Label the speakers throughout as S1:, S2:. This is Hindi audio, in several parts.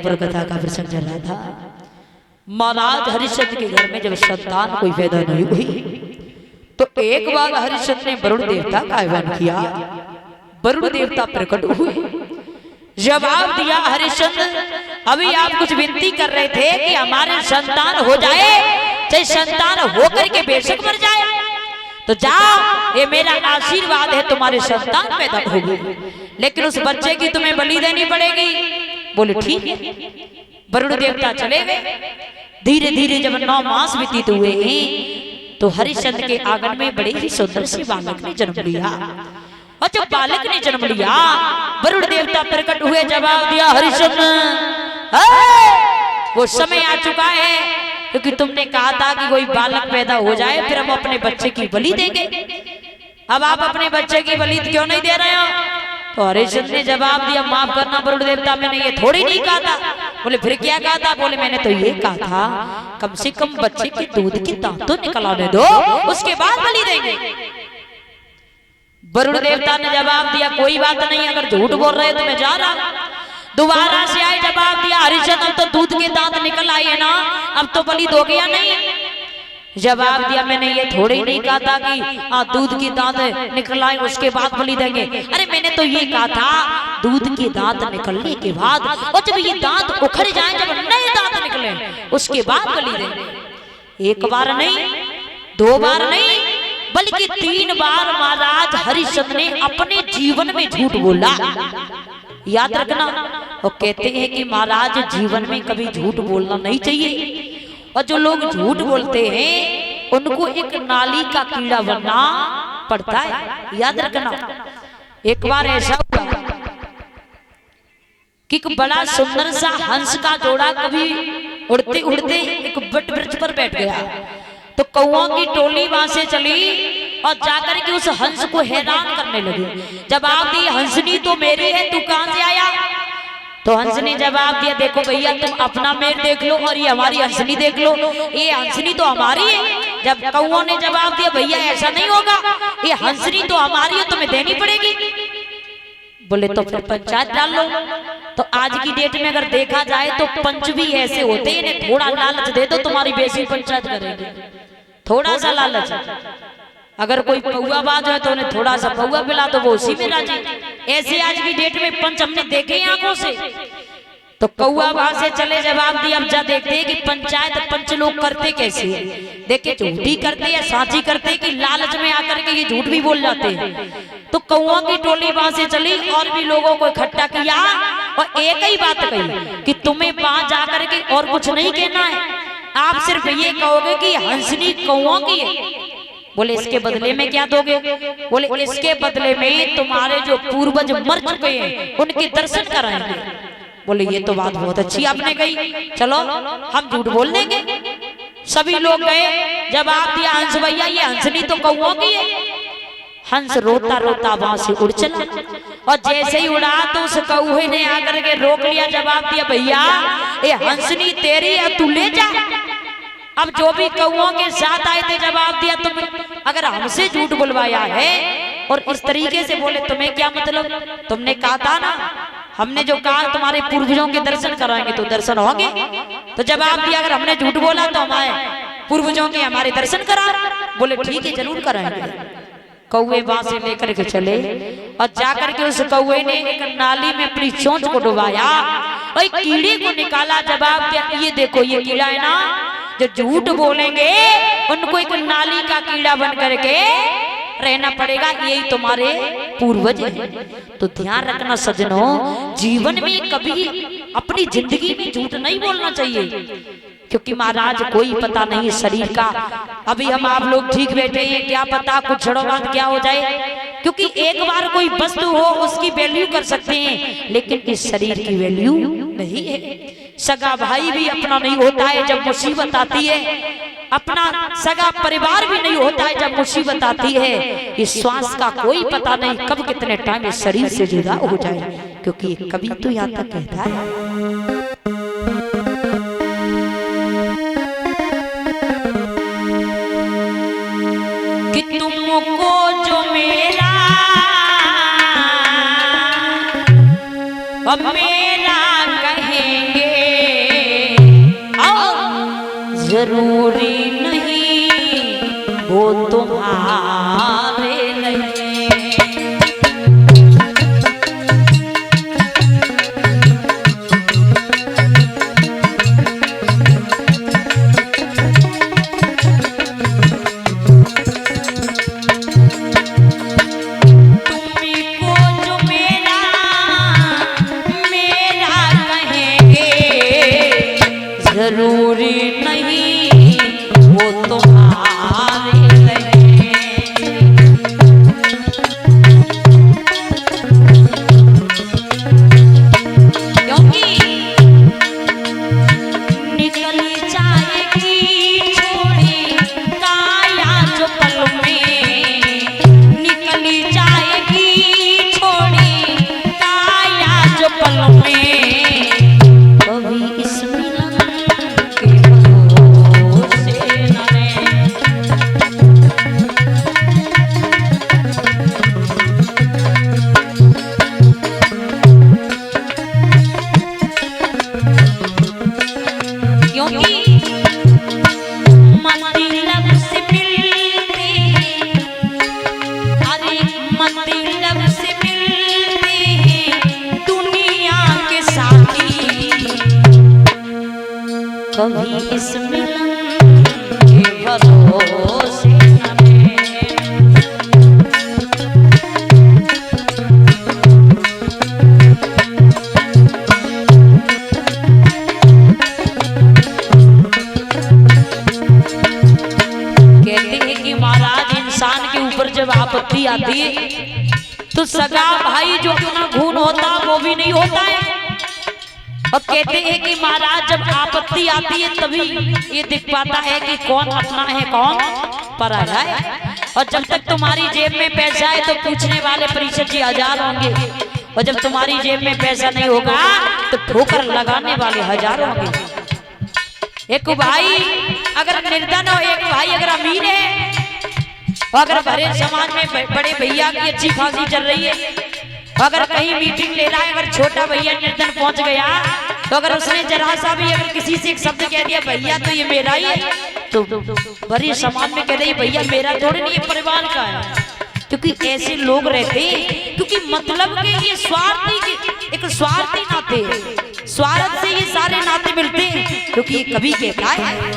S1: पर कथा का प्रसंग चल रहा था। महाराज हरिश्चंद्र के घर में जब संतान कोई पैदा नहीं हुई तो एक बार हरिश्चंद्र ने वरुण देवता का आह्वान किया। वरुण देवता प्रकट हुए, जवाब दिया हरिश्चंद्र अभी आप कुछ विनती कर रहे थे कि हमारे संतान हो जाए, चाहे संतान होकर के बेशक मर जाए, तो जाओ ये मेरा आशीर्वाद है तुम्हारे संतान पैदा होगी, लेकिन उस बच्चे की तुम्हें बलि देनी पड़ेगी। बोले ठीक है। वरुण देवता चले गए। धीरे धीरे जब 9 मास व्यतीत हुए हैं तो हरिश्चंद्र के आंगन में बड़े ही सुंदर से बालक ने जन्म लिया। और जब बालक ने जन्म लिया वरुण देवता प्रकट हुए, जवाब दिया हरिश्चंद्र वो समय आ चुका है क्योंकि तुमने कहा था कि कोई बालक पैदा हो जाए फिर हम अपने बच्चे की बलि देंगे। अब आप अपने बच्चे की बलि क्यों नहीं दे रहे हो? तो हरिश्चंद्र ने जवाब दिया माफ करना वरुण देवता, मैंने ये थोड़ी नहीं कहा था। बोले फिर क्या कहा था? बोले मैंने तो ये कहा था कम से कम बच्चे के दूध की दांत तो निकलाने दो, उसके बाद बलि देंगे। वरुण देवता ने जवाब दिया कोई बात नहीं, अगर झूठ बोल रहे तो मैं जा रहा। दोबारा से आए, जवाब दिया हरिश्चंद्र तो दूध के दांत निकल आए है ना, अब तो बलि दोगे या नहीं? जवाब दिया मैंने ये थोड़ी नहीं कहा था कि दूध की दांत निकल आए उसके बाद बलि देंगे। अरे मैंने तो ये कहा था दूध के दांत निकलने के बाद, और जब ये दांत उखड़ जाए, जब नए दांत निकले उसके बाद बलि देंगे। एक बार नहीं, 2 बार नहीं, बल्कि 3 बार महाराज हरिश्चंद्र ने अपने जीवन में झूठ बोला। याद रखना, और कहते हैं कि महाराज जीवन में कभी झूठ बोलना नहीं चाहिए, और जो लोग झूठ बोलते हैं उनको एक नाली का कीड़ा बनना पड़ता है। याद रखना। एक बार ऐसा हुआ कि एक बड़ा सुंदर सा हंस का जोड़ा कभी उड़ते उड़ते एक वट वृक्ष पर बैठ गया, तो कौओं की टोली वहां से चली और जाकर के उस हंस को हैरान करने लगे। जवाब दी हंसनी तो मेरी है, तू कहां से आया? तो हंस ने जवाब दिया देखो भैया तुम अपना मेर देख लो और ये हमारी हंसनी देख लो, ये हंसनी तो हमारी है। जब कौओं ने जवाब दिया भैया ऐसा नहीं होगा, ये हंसनी तो हमारी है, तुम्हें देनी पड़ेगी। बोले तो फिर पंचायत डाल लो। तो आज की डेट में अगर देखा जाए तो पंच भी ऐसे होते हैं, इन्हें थोड़ा लालच दे दो तुम्हारी बेसी पंचायत करेंगे, थोड़ा सा लालच। अगर कोई पौआबाज है तो उन्हें थोड़ा सा पौआ पिला तो वो उसी में राजी। ऐसे आज की डेट में पंच हमने देखे आंखों से। तो कौआ वहां से चले, जवाब दिया अब जा देखते हैं कि पंचायत पंच लोग करते कैसे है। देखे झूठी करते या साची करते कि लालच में आकर के ये झूठ भी बोल जाते हैं। तो कौओं की टोली वहां से चली और भी लोगों को इकट्ठा किया और एक ही बात कही कि तुम्हें वहां जाकर के और कुछ नहीं कहना है, आप सिर्फ ये कहोगे कि हंसनी कौओं की है। बोले इसके बदले में क्या दोगे? बोले इसके बदले में तुम्हारे जो पूर्वज मर चुके हैं उनके दर्शन कराएंगे। बोले ये तो बात बहुत अच्छी आपने कही, चलो हम झूठ बोल देंगे। सभी लोग गए, जवाब दिया हंस भैया ये हंसनी तो कौओं की है। हंस रोता रोता वहां से उड़ चला और जैसे ही उड़ा तो उस कौए ने आकर के रोक लिया। जवाब दिया भैया ये हंसनी तेरी है, तू ले जा। अब जो भी कौओं के साथ आए थे जवाब दिया तुम अगर हमसे झूठ बुलवाया है और इस तरीके से बोले तुम्हें क्या मतलब? तुमने कहा था ना, हमने जो कहा तुम्हारे पूर्वजों के दर्शन कराएंगे तो दर्शन होंगे। तो जवाब दिया अगर हमने झूठ बोला तो हमारे पूर्वजों के हमारे दर्शन करा। बोले ठीक है जरूर कराएंगे। कौए वहां से लेकर के चले और जाकर के उस कौए ने एक नाली में अपनी चोंच को डुबाया और कीड़े को निकाला। जवाब दिया ये देखो ये कीड़ा है ना, जो झूठ बोलेंगे उनको एक नाली का कीड़ा बन करके रहना पड़ेगा, यही तुम्हारे पूर्वज हैं। तो ध्यान रखना सज्जनों, जीवन में कभी अपनी जिंदगी में झूठ नहीं बोलना चाहिए, क्योंकि महाराज कोई पता नहीं शरीर का। अभी हम आप लोग ठीक बैठे हैं, क्या पता कुछ क्षणों बाद क्या हो जाए, क्योंकि एक बार कोई वस्तु हो उसकी वैल्यू कर सकते हैं, लेकिन इस शरीर की वैल्यू नहीं है। सगा भाई भी अपना नहीं होता है जब मुसीबत आती है, अपना सगा परिवार भी नहीं होता है जब मुसीबत आती है। इस श्वास का कोई पता नहीं कब कितने टाइम इस शरीर से जुदा हो जाए, क्योंकि कभी तो यहाँ तक कहता है कि तुमको जो मेरा अब मेरा कहेंगे जरूरी नहीं वो तुम्हारे नहीं। जरूरी नहीं वो तुम्हारे लगे, क्योंकि निकली जाएगी छोड़ी काया जो पल में, निकली जाएगी छोड़ी काया जो पल में, कभी इसमें कभी इस मिलन के भरोसे न कहते हैं कि महाराज इंसान के ऊपर जब आपत्ति आती है तो सगा भाई जो अपना खून होता वो भी नहीं होता है। और कहते हैं कि महाराज जब आपत्ति आती है तभी ये दिख पाता है कि कौन अपना है कौन पराया है। और जब तक तुम्हारी जेब में पैसा है तो पूछने वाले परिषद जी हजार होंगे, और जब तुम्हारी जेब में पैसा नहीं होगा तो ठोकर लगाने वाले हजार होंगे। एक भाई अगर निर्धन हो, एक भाई अगर अमीर है, और अगर भरे समाज में बड़े भैया की अच्छी खासी चल रही है, अगर कहीं मीटिंग ले रहा है, अगर छोटा भैया निर्धन पहुंच गया तो अगर उसने जरा सा भी अगर किसी से एक शब्द कह दिया भैया तो ये मेरा ही है, तो बड़े समाज में कह रही भैया मेरा थोड़ी नहीं, ये परिवार का है। क्योंकि ऐसे लोग रहते हैं, क्योंकि मतलब के ये स्वार्थी, एक स्वार्थी नाते, स्वार्थ से ये सारे नाते मिलते हैं। क्योंकि ये कभी कहता है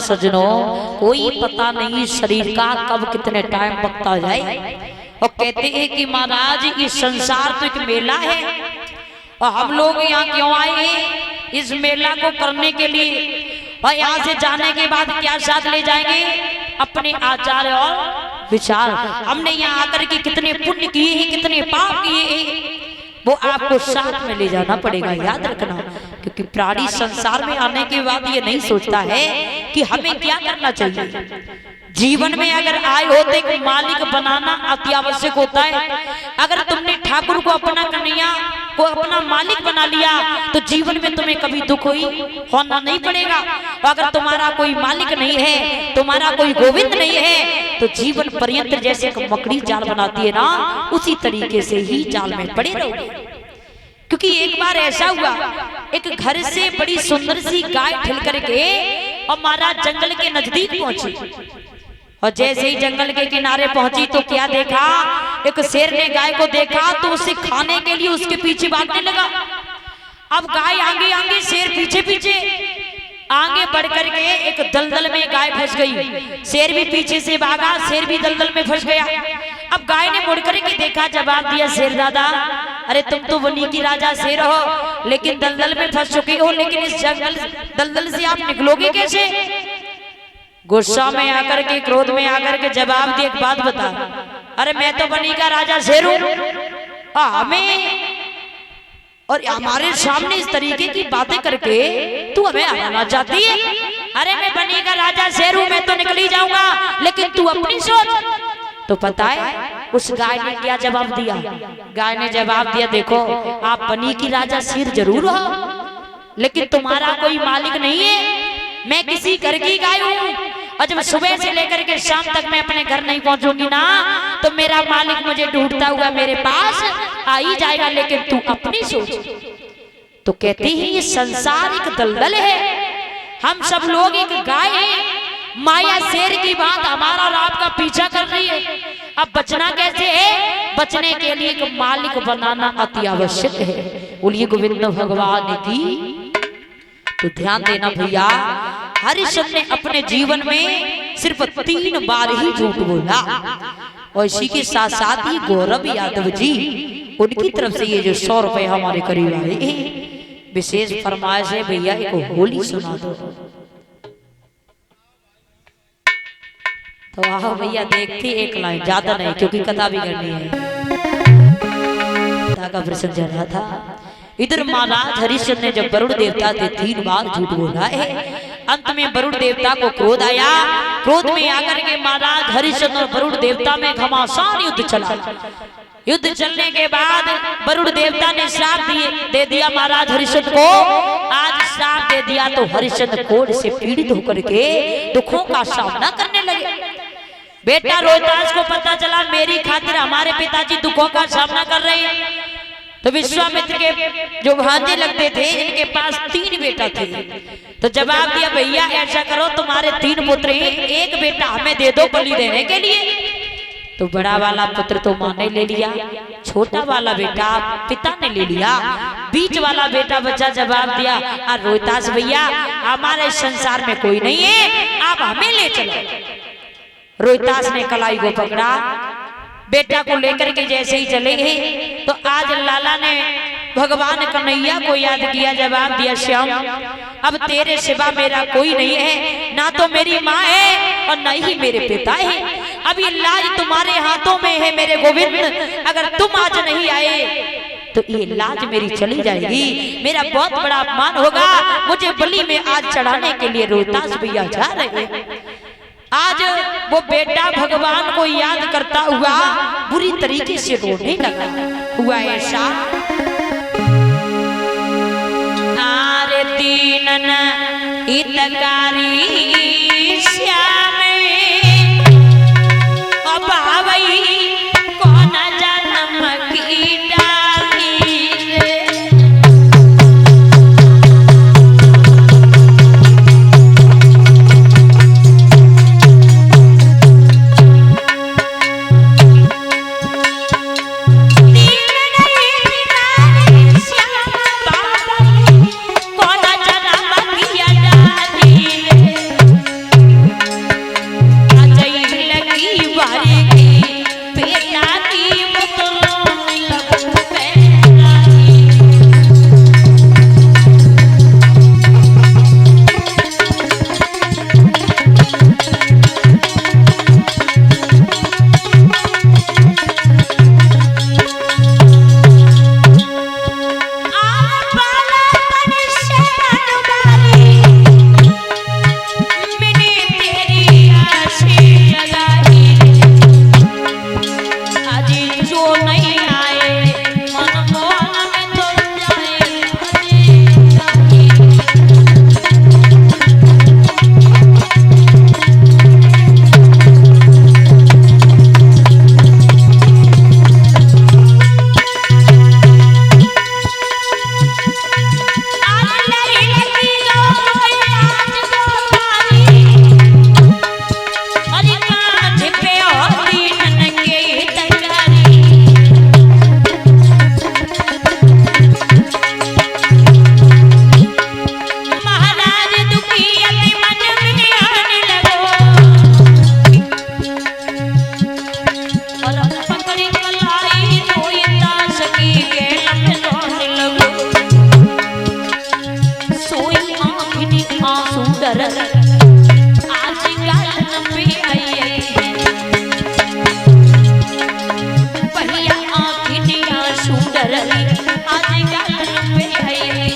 S1: सजनों, कोई पता नहीं शरीर का कब कितने टाइम पकता जाए। और कहते हैं कि महाराज इस संसार तो एक मेला है, और हम लोग यहाँ क्यों आए हैं? इस मेला को करने के लिए। और यहाँ से जाने के बाद क्या साथ ले जाएंगे? अपने आचार और विचार। हमने यहाँ आकर के कितने पुण्य किए हैं, कितने पाप किए हैं, वो आपको साथ में ले जाना पड़ेगा, याद रखना। क्योंकि प्राणी संसार में आने के बाद ये नहीं सोचता है कि हमें क्या करना चाहिए। जीवन में अगर आए होते को मालिक बनाना अति आवश्यक होता है। अगर तुमने ठाकुर को अपना कन्हैया को अपना मालिक बना लिया तो जीवन में तुम्हें कभी दुख होना नहीं पड़ेगा। अगर तुम्हारा कोई मालिक नहीं है, तुम्हारा कोई गोविंद नहीं है, तो जीवन पर्यंत जैसे मकड़ी जाल बनाती है ना, उसी तरीके से ही जाल में पड़े रहोगे। क्योंकि एक बार ऐसा हुआ, एक घर से बड़ी सुंदर सी गाय ठिल करके और महाराज जंगल के नजदीक पहुंची। और जैसे ही जंगल के किनारे पहुंची तो क्या देखा, एक शेर ने गाय को देखा तो उसे खाने के लिए उसके पीछे भागने लगा। अब गाय आगे आगे, शेर पीछे पीछे। आगे बढ़ करके एक दलदल में गाय फंस गई, शेर भी पीछे से भागा, शेर भी दलदल में फंस गया। अब गाय ने मुड़ करके देखा, जवाब दिया, शेर दादा, अरे तुम तो वनी की राजा शेर हो, लेकिन दलदल में फंस चुके हो, लेकिन इस जंगल दलदल से आप निकलोगे कैसे? गुस्सा में आकर के, क्रोध में आकर के जवाब दिया, एक बात बता, अरे मैं तो वनी का राजा शेर हूं, हमें और हमारे सामने इस तरीके की बातें करके तू हमें हराना चाहती है? अरे मैं वनी का राजा शेर हूं, मैं तो निकल ही जाऊंगा, लेकिन तू अपनी सोच। तो पता है उस गाय ने क्या जवाब दिया? गाय ने जवाब दिया, देखो आप वनी की राजा शेर जरूर हो, लेकिन तुम्हारा कोई मालिक नहीं है, मैं किसी घर की गाय हूं, और जब सुबह से लेकर के शाम तक मैं अपने घर नहीं पहुंचूंगी ना, तो मेरा मालिक मुझे ढूंढता हुआ मेरे पास आ ही जाएगा, लेकिन तू अपनी सोच। तो कहते हैं ये संसार एक दलदल है, हम सब लोग एक गाय हैं, माया शेर की बात हमारा और आपका पीछा कर रही है। अब बचना कैसे है? बचने के लिए एक मालिक बनाना अति आवश्यक है। बोलिए गोविंद भगवान की। तो ध्यान देना भैया, हरिश्चंद्र ने अपने जीवन में सिर्फ 3 बार ही झूठ बोला, और इसी के साथ साथ ही गौरव यादव जी, उनकी तरफ से ये जो 100 रुपए हमारे करीब आए, विशेष फरमाइश है भैया, एक होली सुना दो। तो आओ भैया, देखते एक लाइन, ज्यादा नहीं, क्योंकि कथा भी करनी है। कथा का प्रसंग चल रहा था, इधर महाराज हरिश्चंद्र ने जब वरुण देवता से 3 बार झूठ बोला है, अंत में वरुण देवता को क्रोध आया। क्रोध में आकर के महाराज हरिश्चंद्र और वरुण देवता में घमासान युद्ध चला। युद्ध चलने के बाद वरुण देवता ने श्राप दे दिया महाराज हरिश्चंद्र को। आज श्राप दे दिया तो हरिश्चंद्र कोढ़ से पीड़ित होकर के दुखों का सामना करने लगे। बेटा रोहितास को पता चला मेरी खातिर हमारे पिताजी दुखों का सामना कर रहे हैं, तो विश्वामित्र के जो भांजे लगते थे, इनके पास 3 बेटा थे, तो जवाब दिया, भैया ऐसा करो, तुम्हारे 3 पुत्र हैं, एक बेटा हमें दे दो बलि देने के लिए। तो बड़ा वाला पुत्र तो माँ ने ले लिया, छोटा वाला बेटा पिता ने ले लिया, बीच वाला बेटा बच्चा जवाब दिया, रोहितास भैया हमारे संसार में कोई नहीं है, आप हमें ले चलो। रोहितास ने कलाई को पकड़ा, बेटा को लेकर के जैसे ही चले गए, तो आज लाला ने भगवान कन्हैया को याद किया, जवाब दिया, श्याम अब तेरे सिवा मेरा कोई नहीं है, ना तो मेरी माँ है और न ही मेरे पिता है, अब ये लाज तुम्हारे हाथों में है मेरे गोविंद, अगर तुम आज नहीं आए तो ये लाज मेरी चली जाएगी, मेरा बहुत बड़ा अपमान होगा, मुझे बलि में आज चढ़ाने के लिए रोहितास भैया जा रहे हैं। आज वो बेटा भगवान को याद करता हुआ बुरी तरीके से रोने लगा। हुआ ऐसा, आरे दीनन हितकारी श्याम अभावई कौन जन्म की डाली रे। सुडरली आज गालन पे आई।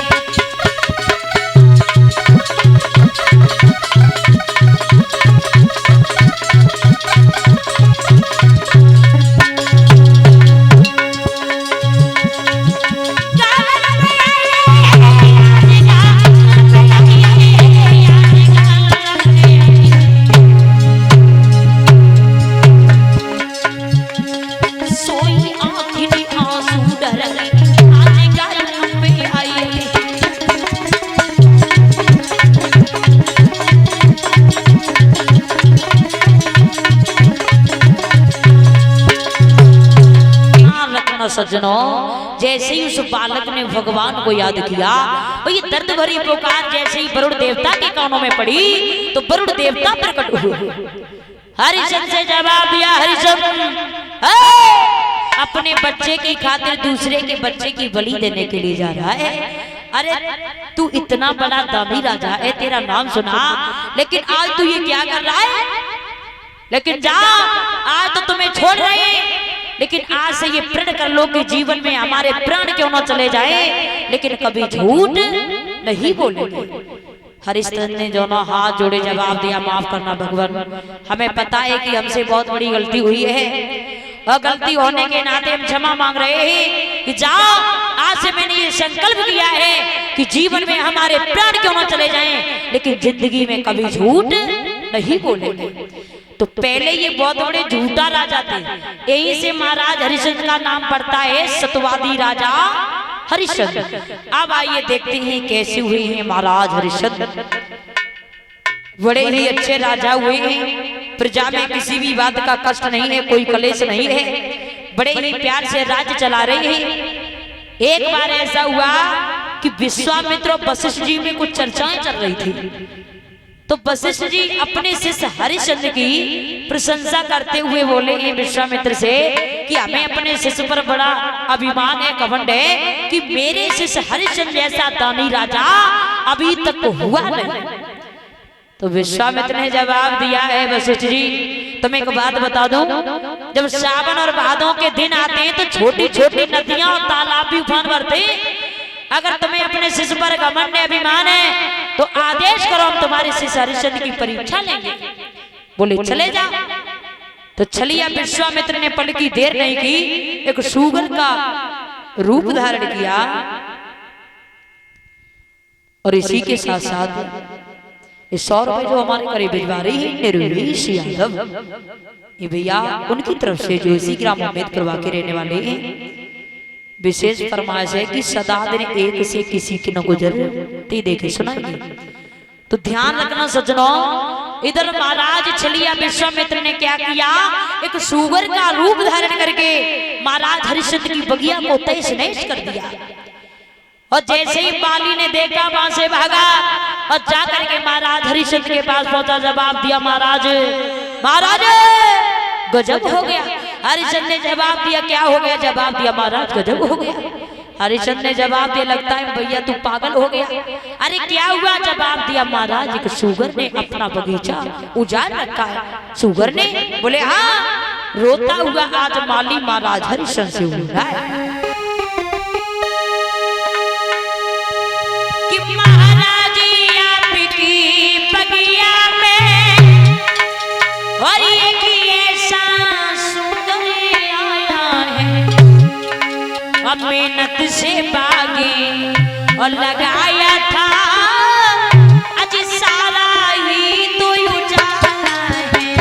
S1: सज्जनों, जैसे ही उस बालक ने भगवान को याद किया, ये दर्द भरी पुकार जैसे ही वरुण देवता के कानों में पड़ी तो वरुण देवता प्रकट हुए। हरिश्चंद्र से जवाब दिया, हरिश्चंद्र अपने बच्चे की खातिर दूसरे के बच्चे की बलि देने के लिए जा रहा है। अरे तू इतना बड़ा दामी राजा है, तेरा नाम सुना, लेकिन आज तू ये क्या कर रहा है? लेकिन जा, आज तो तुम्हें छोड़ रहे हैं, लेकिन आज से ये प्रण कर लो कि जीवन में हमारे प्राण क्यों न चले जाए, लेकिन कभी झूठ नहीं बोलेंगे। हरिश्चंद्र ने दोनों हाथ जोड़े जवाब दिया, माफ करना भगवान, हमें पता है कि हमसे बहुत बड़ी गलती हुई है और गलती होने के नाते हम क्षमा मांग रहे हैं कि जाओ, आज से मैंने ये संकल्प किया है कि जीवन में हमारे प्राण क्यों न चले जाएं, लेकिन जिंदगी में कभी झूठ नहीं बोलेंगे। तो पहले ये बहुत बड़े झूठा राजा थे, यही से महाराज हरिश्चंद्र का नाम पड़ता है सत्यवादी राजा हरिश्चंद्र। अब आइए देखते हैं कैसे हुए हैं महाराज हरिश्चंद्र। बड़े ही अच्छे राजा हुए हैं, प्रजा में किसी भी बात का कष्ट नहीं है, कोई कलेश नहीं है, बड़े ही प्यार से राज्य चला रहे हैं। एक बार ऐसा हुआ कि विश्वामित्र और वशिष्ठ जी में कुछ चर्चाएं चल रही थी, तो वशिष्ठ जी अपने शिष्य हरिश्चंद्र की प्रशंसा करते हुए बोले हैं विश्वामित्र से कि हमें अपने शिष्य पर बड़ा अभिमान है, घमंड है कि मेरे शिष्य हरिश्चंद्र जैसा दानी राजा अभी तक हुआ नहीं। तो विश्वामित्र ने जवाब दिया है, वशिष्ठ जी तुम्हें एक बात बता दूं, जब सावन और भादों के दिन आते हैं तो छोटी छोटी नदियां और तालाब भी उफान भरते हैं। अगर तुम्हें अपने शिष्य पर घमंड अभिमान है तो आदेश करो, हम तुम्हारे शिष्य हरिश्चंद्र की परीक्षा लेंगे। बोले चले जा। तो चलिए, विश्वामित्र ने पल की देर नहीं की, एक सूगर का रूप धारण किया और इसी के साथ साथ 100 रुपए जो हमारे करीब भिजवा रही है निर्वेश यादव, ये भैया उनकी तरफ से जो इसी ग्राम अम्बेडकर के रहने वाले हैं, विशेष फरमाइश है कि सदा दिन एक से किसी की न गुजरती देखे सुनाएंगे। तो ध्यान रखना सज्जनों, इधर महाराज छलिया विश्वामित्र ने क्या किया, एक सूगर का रूप धारण करके महाराज हरिश्चंद्र की बगिया को तहस नहस कर दिया। और जैसे ही बाली ने देखा वहां से भागा और जाकर के महाराज हरिश्चंद्र के पास पहुंचा, जवाब दिया, महाराज महाराज गजब हो गया। हरिश्चंद्र ने जवाब दिया, क्या हो गया? जवाब दिया, महाराज गजब हो गया। हरिश्चंद्र ने जवाब दिया, लगता है भैया तू पागल हो गया। अरे क्या हुआ? जवाब दिया, महाराज एक सूगर ने अपना बगीचा उजाड़ रखा है। सूगर ने? बोले हाँ, रोता हुआ आज माली महाराज हरिश्चंद्र से हुआ है कि महाराज आपकी बगिया में और मेहनत से बागी और लगाया था, आज सारा ही तो उजाला है।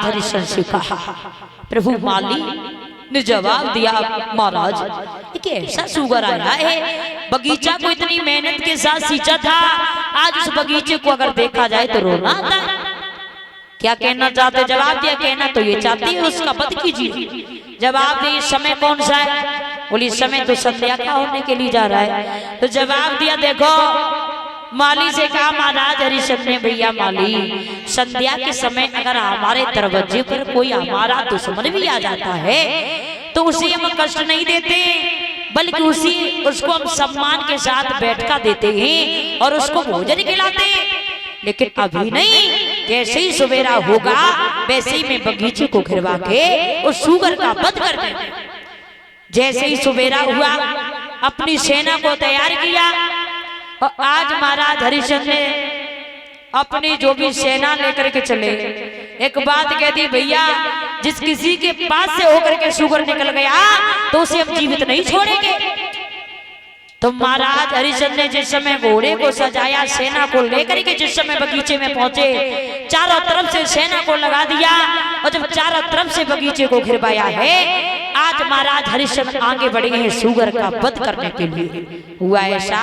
S1: महाराज हरिश्चंद्र से कहा। प्रभु माली ने जवाब दिया, महाराज ये कैसा सुगर आया है, बगीचा को इतनी मेहनत के साथ सींचा था, आज उस बगीचे को अगर देखा जाए तो रोना आता है। क्या कहना चाहते? जवाब दिया, कहना तो ये चाहती है उसका वध कीजिए। जवाब दिया, समय कौन सा है? बोली समय तो संध्या का होने के लिए जा रहा है। तो जवाब दिया, देखो माली से कहा, महाराज हरिश्चंद्र ने, भैया माली संध्या के समय अगर हमारे दरवाजे पर कोई हमारा दुश्मन भी आ जाता है तो उसे हम कष्ट नहीं देते, बल्कि उसको हम सम्मान के साथ बैठका देते हैं और उसको भोजन खिलाते हैं। लेकिन अभी नहीं, जैसे ही सवेरा होगा वैसे ही मैं बगीचे को घिरवा के उस सुगर का वध कर देंगे। जैसे ही सवेरा हुआ अपनी सेना को तैयार किया और आज महाराज हरिश्चंद्र ने अपनी जो भी सेना लेकर के चले, एक बात कह दी, भैया जिस किसी के पास से होकर के सुगर निकल गया तो उसे हम जीवित नहीं छोड़ेंगे। तो महाराज हरिश्चंद्र ने जिस समय घोड़े को सजाया, सेना को लेकर के जिस समय बगीचे में पहुंचे, चारों तरफ से सेना को लगा दिया और जब चारों तरफ से बगीचे को घिरवाया है, आज महाराज हरिश्चंद्र आगे बढ़े हैं सुगर का वध करने के लिए। हुआ ऐसा,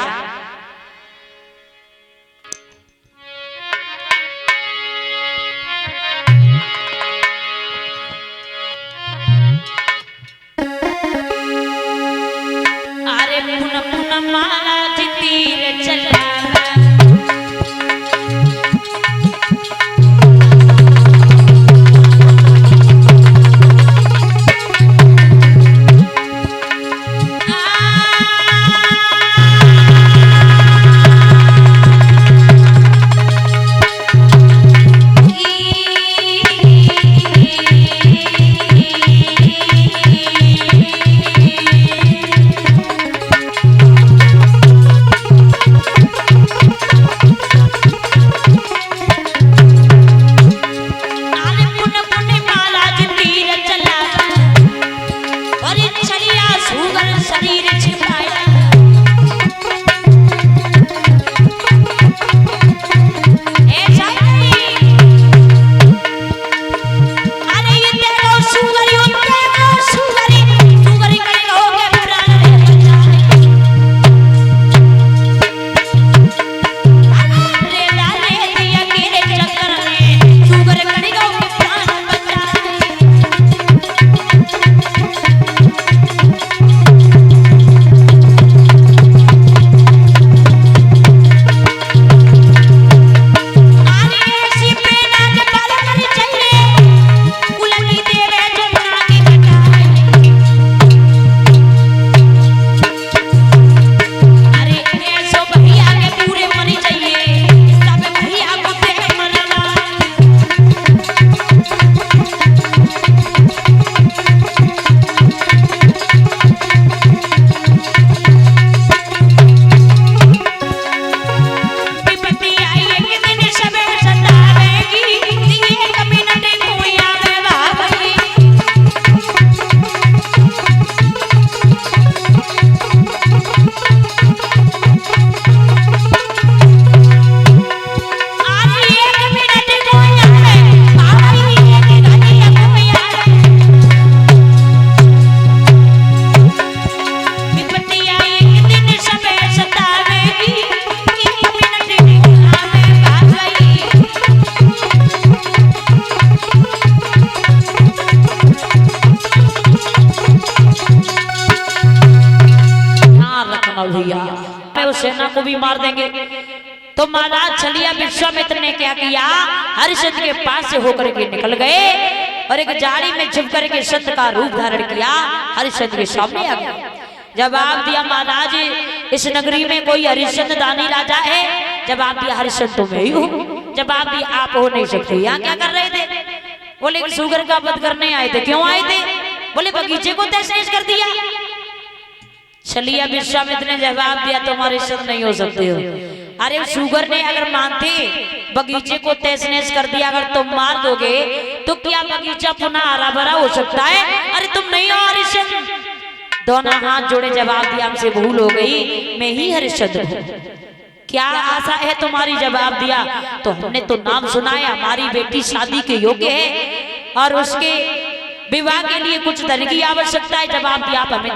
S1: महाराज तीर चला सेना को भी मार देंगे। तो महाराज छलिया विश्वामित्र ने क्या किया, हरिश्चंद्र के पास से होकर के निकल गए और एक जाड़ी में छिप करके संत का रूप धारण किया, हरिश्चंद्र के सामने आ गया। जवाब दिया, महाराज इस नगरी में कोई हरिश्चंद्र दानी राजा है? जवाब दिया, हरिश्चंद्र तो मैं ही हूँ। जवाब दिया, आप हो नहीं सकते, यहाँ क्या कर रहे थे? बोले सुगर का वध करने आए थे। क्यों आए थे? बोले बगीचे को तहस नहस कर दिया। छलिया विश्वामित्र ने जवाब दिया, तुम्हारे संग नहीं हो सकते हो। अरे सुगर ने अगर मानते बगीचे को तहस नहस कर दिया, अगर तुम मार दोगे तो क्या बगीचा पुनः हरा भरा हो सकता है? अरे तुम नहीं हो हरिश्चंद्र। दोनों हाथ जोड़े जवाब दिया, हमसे भूल हो गई, मैं ही हरिश्चंद्र हूँ। क्या आशा है तुम्हारी? जवाब दिया, तो हमने तो नाम सुना है, हमारी बेटी शादी के योग्य है। और उसके विवाह के लिए कुछ धन की आवश्यकता है। जवाब दिया आप हमें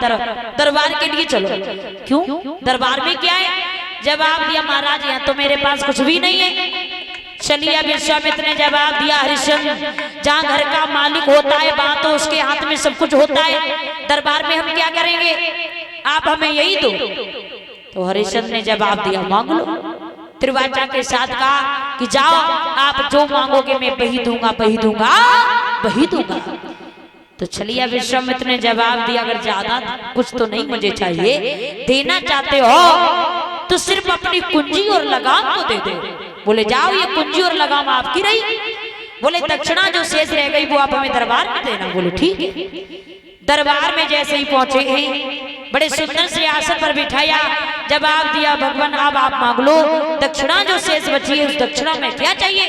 S1: दरबार के लिए चलो। क्यों? दरबार में क्या है? जवाब दिया महाराज यहाँ तो मेरे पास कुछ भी नहीं है। चलिए विश्वामित्र ने जवाब दिया हरिश्चंद्र, जहाँ घर का मालिक होता है वहां तो उसके हाथ में सब कुछ होता है, दरबार में हम क्या करेंगे, आप हमें यही दो। तो हरिश्चंद्र ने जवाब दिया मांग लो। त्रिवाचा के साथ कहा कि जाओ आप जो मांगोगे मैं वही दूंगा, वही दूंगा, वही दूंगा। तो चलिए विश्वामित्र ने जवाब दिया अगर ज्यादा कुछ तो नहीं मुझे चाहिए, देना चाहते हो तो सिर्फ अपनी कुंजी और लगाम को दे दो। बोले जाओ ये कुंजी और लगाम आपकी रही। बोले दक्षिणा जो शेष रह गई वो आप हमें दरबार में देना। बोले ठीक है। दरबार में जैसे ही पहुंचे हैं बड़े सुंदर से आसन पर बिठाया, जवाब दिया भगवान अब आप मांग लो, दक्षिणा जो शेष बची है उस दक्षिणा में क्या चाहिए।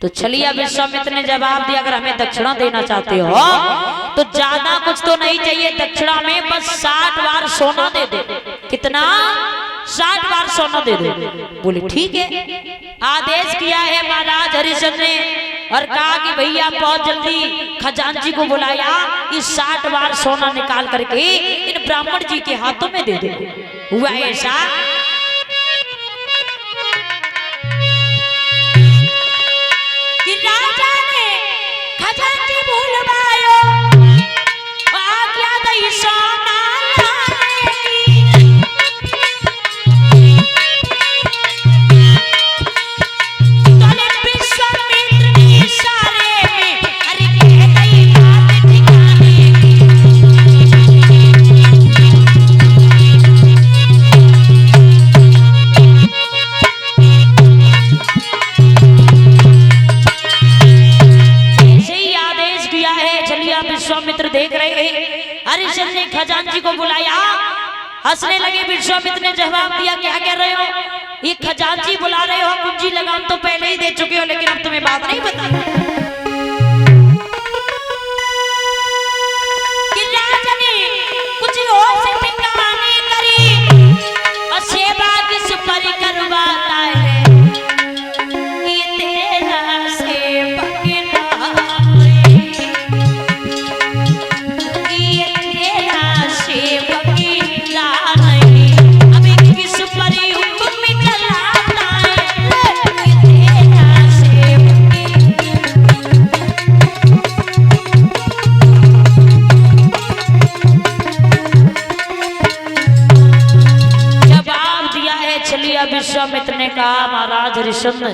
S1: तो चलिए विश्वामित्र ने जवाब दिया अगर हमें दक्षिणा देना चाहते हो तो ज्यादा कुछ तो नहीं चाहिए, दक्षिणा में बस 60 बार सोना दे दो। कितना? 60 बार सोना दे दो। बोले ठीक है। आदेश किया है महाराज हरिश्चंद्र ने और कहा कि भैया बहुत जल्दी खजांची को बुलाया, इस 60 बार सोना निकाल करके इन ब्राह्मण जी के हाथों में दे दो। हुआ ऐसा कि राजा ने खजांची बुलवायो, आज्ञा दई सोना देख रहे हैं। हरिश्चंद्र ने खजांची को बुलाया, हंसने लगे। विश्वामित्र ने जवाब दिया क्या कह रहे हो, ये खजांची बुला रहे हो, कुंजी लगाम तो पहले ही दे चुके हो, लेकिन अब तुम्हें बात नहीं पता कि राजा ने कुछ और से टिकाने करी और सेवा किस पर करवाता है, ये तेरा सेवा विश्वामित्र ने कहा महाराज हरिश्चंद्र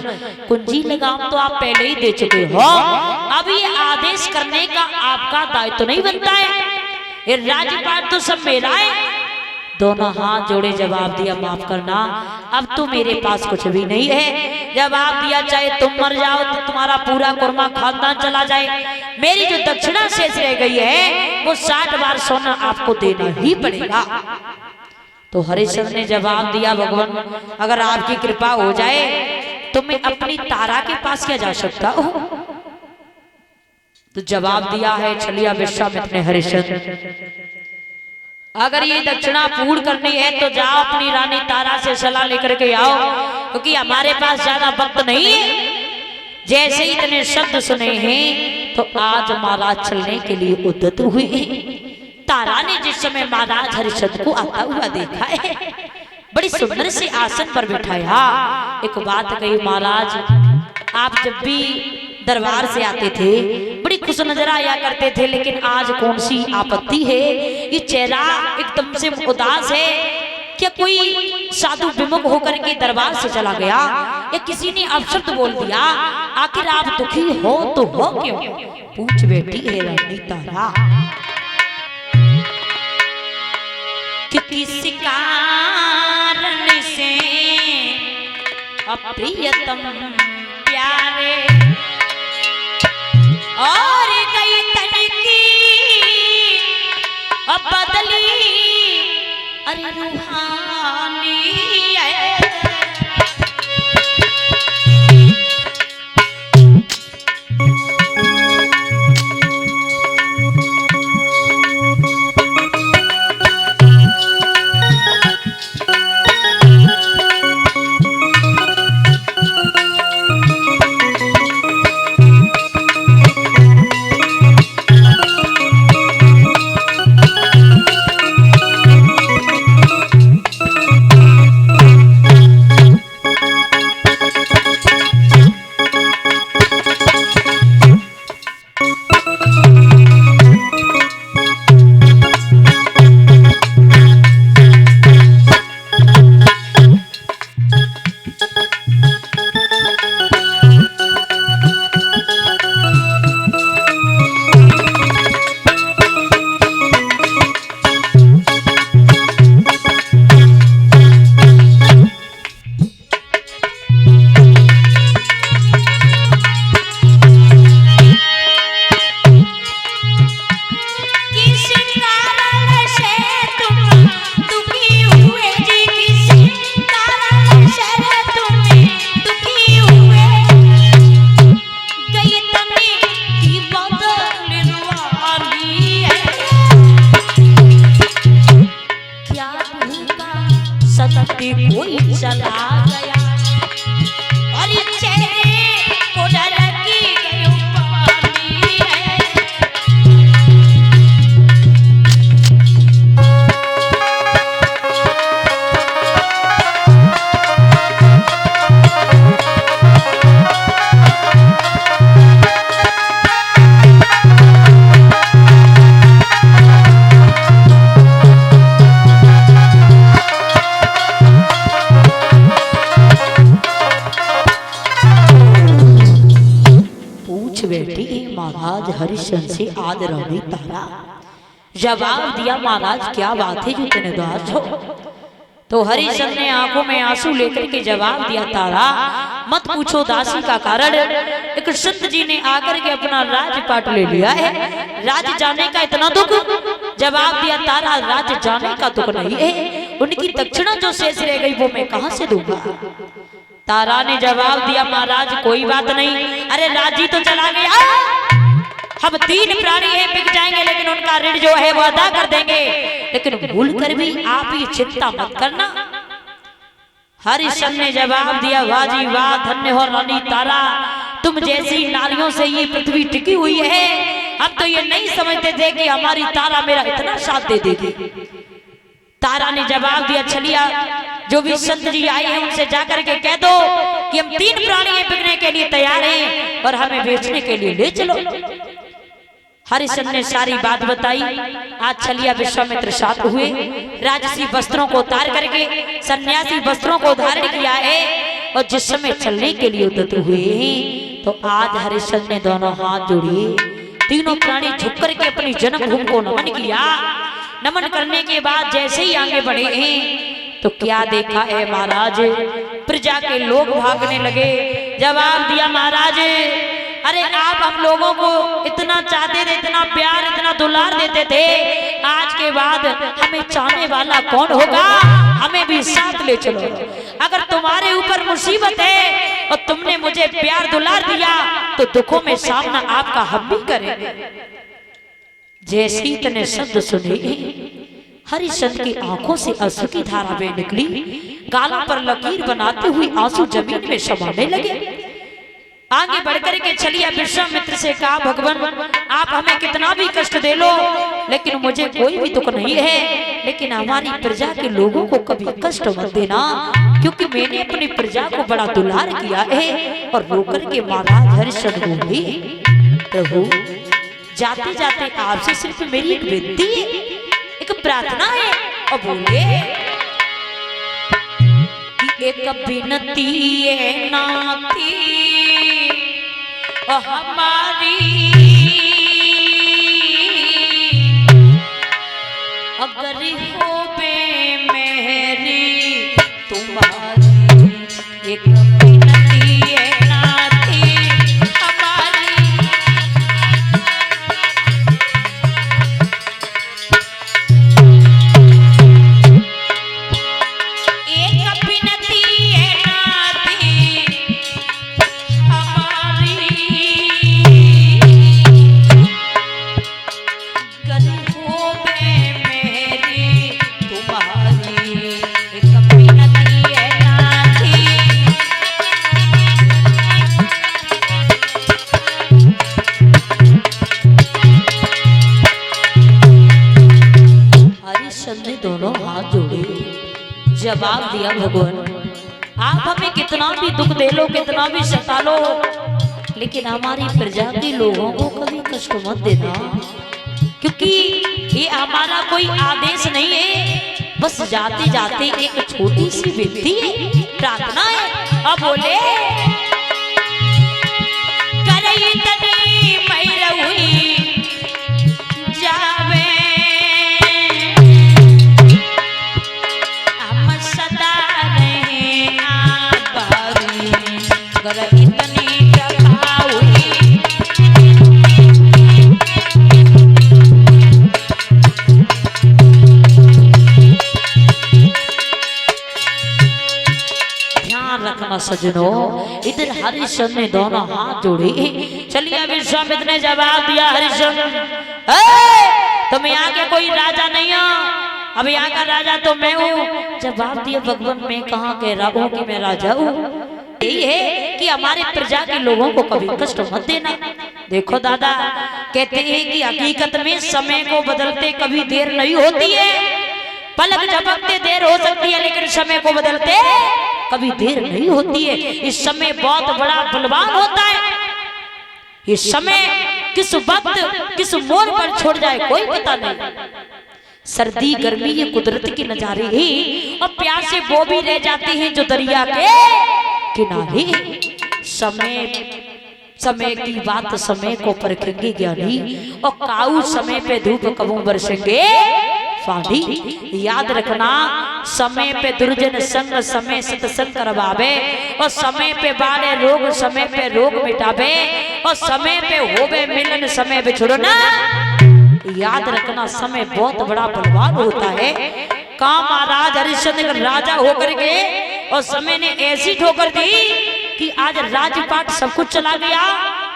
S1: कुंजी लगाम तो आप पहले ही दे चुके हो, अब ये आदेश करने का आपका दायित्व तो नहीं बनता है, ये राज्यपाट तो सब मेरा है। दोनों हाथ जोड़े जवाब दिया माफ करना अब तो मेरे पास कुछ भी नहीं है। जवाब दिया चाहे तुम मर जाओ तो तुम्हारा पूरा कुर्मा खानदान चला जाए, मेरी जो दक्षिणा शेष रह गई है वो 60 बार सोना आपको देना ही पड़ेगा। तो हरिश्चंद्र ने जवाब दिया भगवान अगर आपकी कृपा हो जाए तो मैं अपनी तारा के पास क्या जा सकता हूँ। तो जवाब दिया है चलिए विश्वामित्र ने हरिश्चंद्र अगर ये दक्षिणा पूर्ण करनी है तो जाओ अपनी रानी तारा से सलाह लेकर के आओ, क्योंकि हमारे पास ज्यादा वक्त नहीं है। जैसे ही इतने शब्द सुने हैं तो आज महाराज चलने के लिए उद्यत हुए हैं। तारा ने जिस समय महाराज हरिश्चंद्र को आता हुआ देखा है बड़ी सुंदर से आसन पर बिठाया। एक बात कही महाराज आप जब भी दरबार से आते थे बड़ी खुश नजर आया करते थे, लेकिन आज कौन सी आपत्ति है, ये चेहरा एकदम से उदास है, क्या कोई साधु विमुख होकर के दरबार से चला गया या किसी ने अपशब्द बोल दिया, आखिर आप दुखी हो तो हो क्यों, पूछ बैठी है रानी तारा कि किस कारण से अप्रियतम प्यारे और गई तनिकी अब बदली अरे रूहानी महाराज हरिश्चंद्र से आज रानी तारा जवाब दिया, महाराज क्या बात है जो इतने उदास हो? तो हरिश्चंद्र ने आंखों में आंसू लेकर के जवाब दिया, तारा मत पूछो दासी का कारण। एक संत जी ने आकर के अपना राजपाट ले लिया है, राज जाने का इतना दुख। जवाब दिया, तारा राज जाने का दुख नहीं है, उनकी दक्षिणा जो शेष रह गई वो मैं कहां से दूंगा? तारा ने जवाब दिया, महाराज कोई बात नहीं, अरे राजी तो चला गया, हम 3 प्राणी हैं, बिक जाएंगे लेकिन उनका ऋण जो है वो अदा कर देंगे, लेकिन भूल कर भी आप ही चिंता मत करना। हरिश्चंद्र ने जवाब दिया, वाह जी वाह, धन्य हो रानी तारा, तुम जैसी नारियों से ये पृथ्वी टिकी हुई है। हम तो ये नहीं समझते थे कि हमारी तारा मेरा इतना साथ दे देगी। तारा ने जवाब दिया, चलिए जो भी संत जी आए हैं उनसे जाकर के कह दो कि हम 3 प्राणी हैं, बिकने के लिए तैयार हैं और हमें बेचने के लिए ले चलो। हरिश्चंद्र ने सारी बात बताई। आज छलिया विश्वामित्र साथ हुए, राजसी वस्त्रों को उतार करके सन्यासी वस्त्रों को धारण किया है और जिस समय चलने के लिए उद्यत हुए तो आज हरिश्चंद्र ने दोनों हाथ जोड़िए, तीनों प्राणी झुक करके अपनी जन्मभूमि को नमन किया। नमन करने के बाद जैसे ही आगे बढ़े हैं तो क्या देखा है महाराज, प्रजा के लोग भागने लगे। जवाब दिया, महाराज अरे आप हम लोगों को इतना चाहते थे, इतना प्यार, इतना दुलार देते थे, आज के बाद हमें चाहने वाला कौन होगा? हमें भी साथ ले चलो। अगर तुम्हारे ऊपर मुसीबत है और तुमने मुझे प्यार दुलार दिया तो दुखों में सामना आपका हम भी करेंगे। जैसे ही इतने शब्द सुने हरिश्चंद्र की आंखों से अश्रु की धारा बह निकली, गालों पर लकीर बनाते हुए आंसू जमीन में समाने लगे। आगे बढ़कर के चलिए विश्वामित्र से कहा, भगवान आप हमें कितना भी कष्ट दे लो लेकिन मुझे कोई भी दुख नहीं है, लेकिन हमारी प्रजा के लोगों को कभी कष्ट मत देना, क्योंकि मैंने अपनी प्रजा को बड़ा दुलार किया है। और रोकर के महाराज हरिश्चंद्र बोले, प्रभु जाते जाते आपसे सिर्फ मेरी एक विनती है, एक प्रार्थना है। और बोले कि एक विनती है नाती हमारी, अगर हो बे मेरी तुम्हारी, एक विनती है नाती हमारी। एक विनती है नाती हमारी, दोनों हाथ जोड़े जवाब दिया, भगवान आप हमें कितना भी दुख दे लो, कितना भी सता लो, लेकिन हमारी प्रजा के लोगों को कभी कष्ट मत देना, क्योंकि ये हमारा कोई आदेश नहीं है, बस जाते जाते एक छोटी सी विनती है, प्रार्थना है। अब बोले करे तनी मैर हुई जावे, हम सदा रहे आबारी, करे इतनी जगह हुई। रखना सजनों, इधर हरिश्चंद्र ने दोनों हाथ जोड़े। चलिए विश्वामित्र ने जवाब दिया, हरिश्चंद्र तुम यहाँ के कोई राजा नहीं हो, अब यहाँ का राजा तो मैं हूँ। जवाब दिया, भगवान मैं कहाँ कह रहा हूँ कि मैं राजा हूँ, यही है कि हमारे प्रजा के लोगों को कभी कष्ट मत देना। देखो दादा कहते हैं कि हकीकत में समय को बदलते कभी देर नहीं होती है, पलक झपकते देर हो सकती है, लेकिन समय को बदलते कभी देर नहीं होती है। इस समय बहुत बड़ा बलवान होता है, ये समय किस वक्त किस मोड़ पर छोड़ जाए कोई पता नहीं। सर्दी गर्मी ये कुदरत के नजारे ही, और प्यासे वो भी रह जाते हैं जो दरिया के किनारे। समय समय की बात समय को परखेंगे ज्ञानी, और काऊ समय पे धूप कबू बरसेंगे फाड़ी। याद रखना, समय पे दुर्जन संग समय सत्संग करवावे, और समय पे बारे रोग समय पे रोग मिटावे, और समय पे होवे मिलन समय बिछुड़ना। याद रखना, समय बहुत बड़ा बलवान होता है। का महाराज हरिश्चंद्र राजा होकर के, और समय ने ऐसी ठोकर दी कि आज राजपाट सब कुछ चला गया,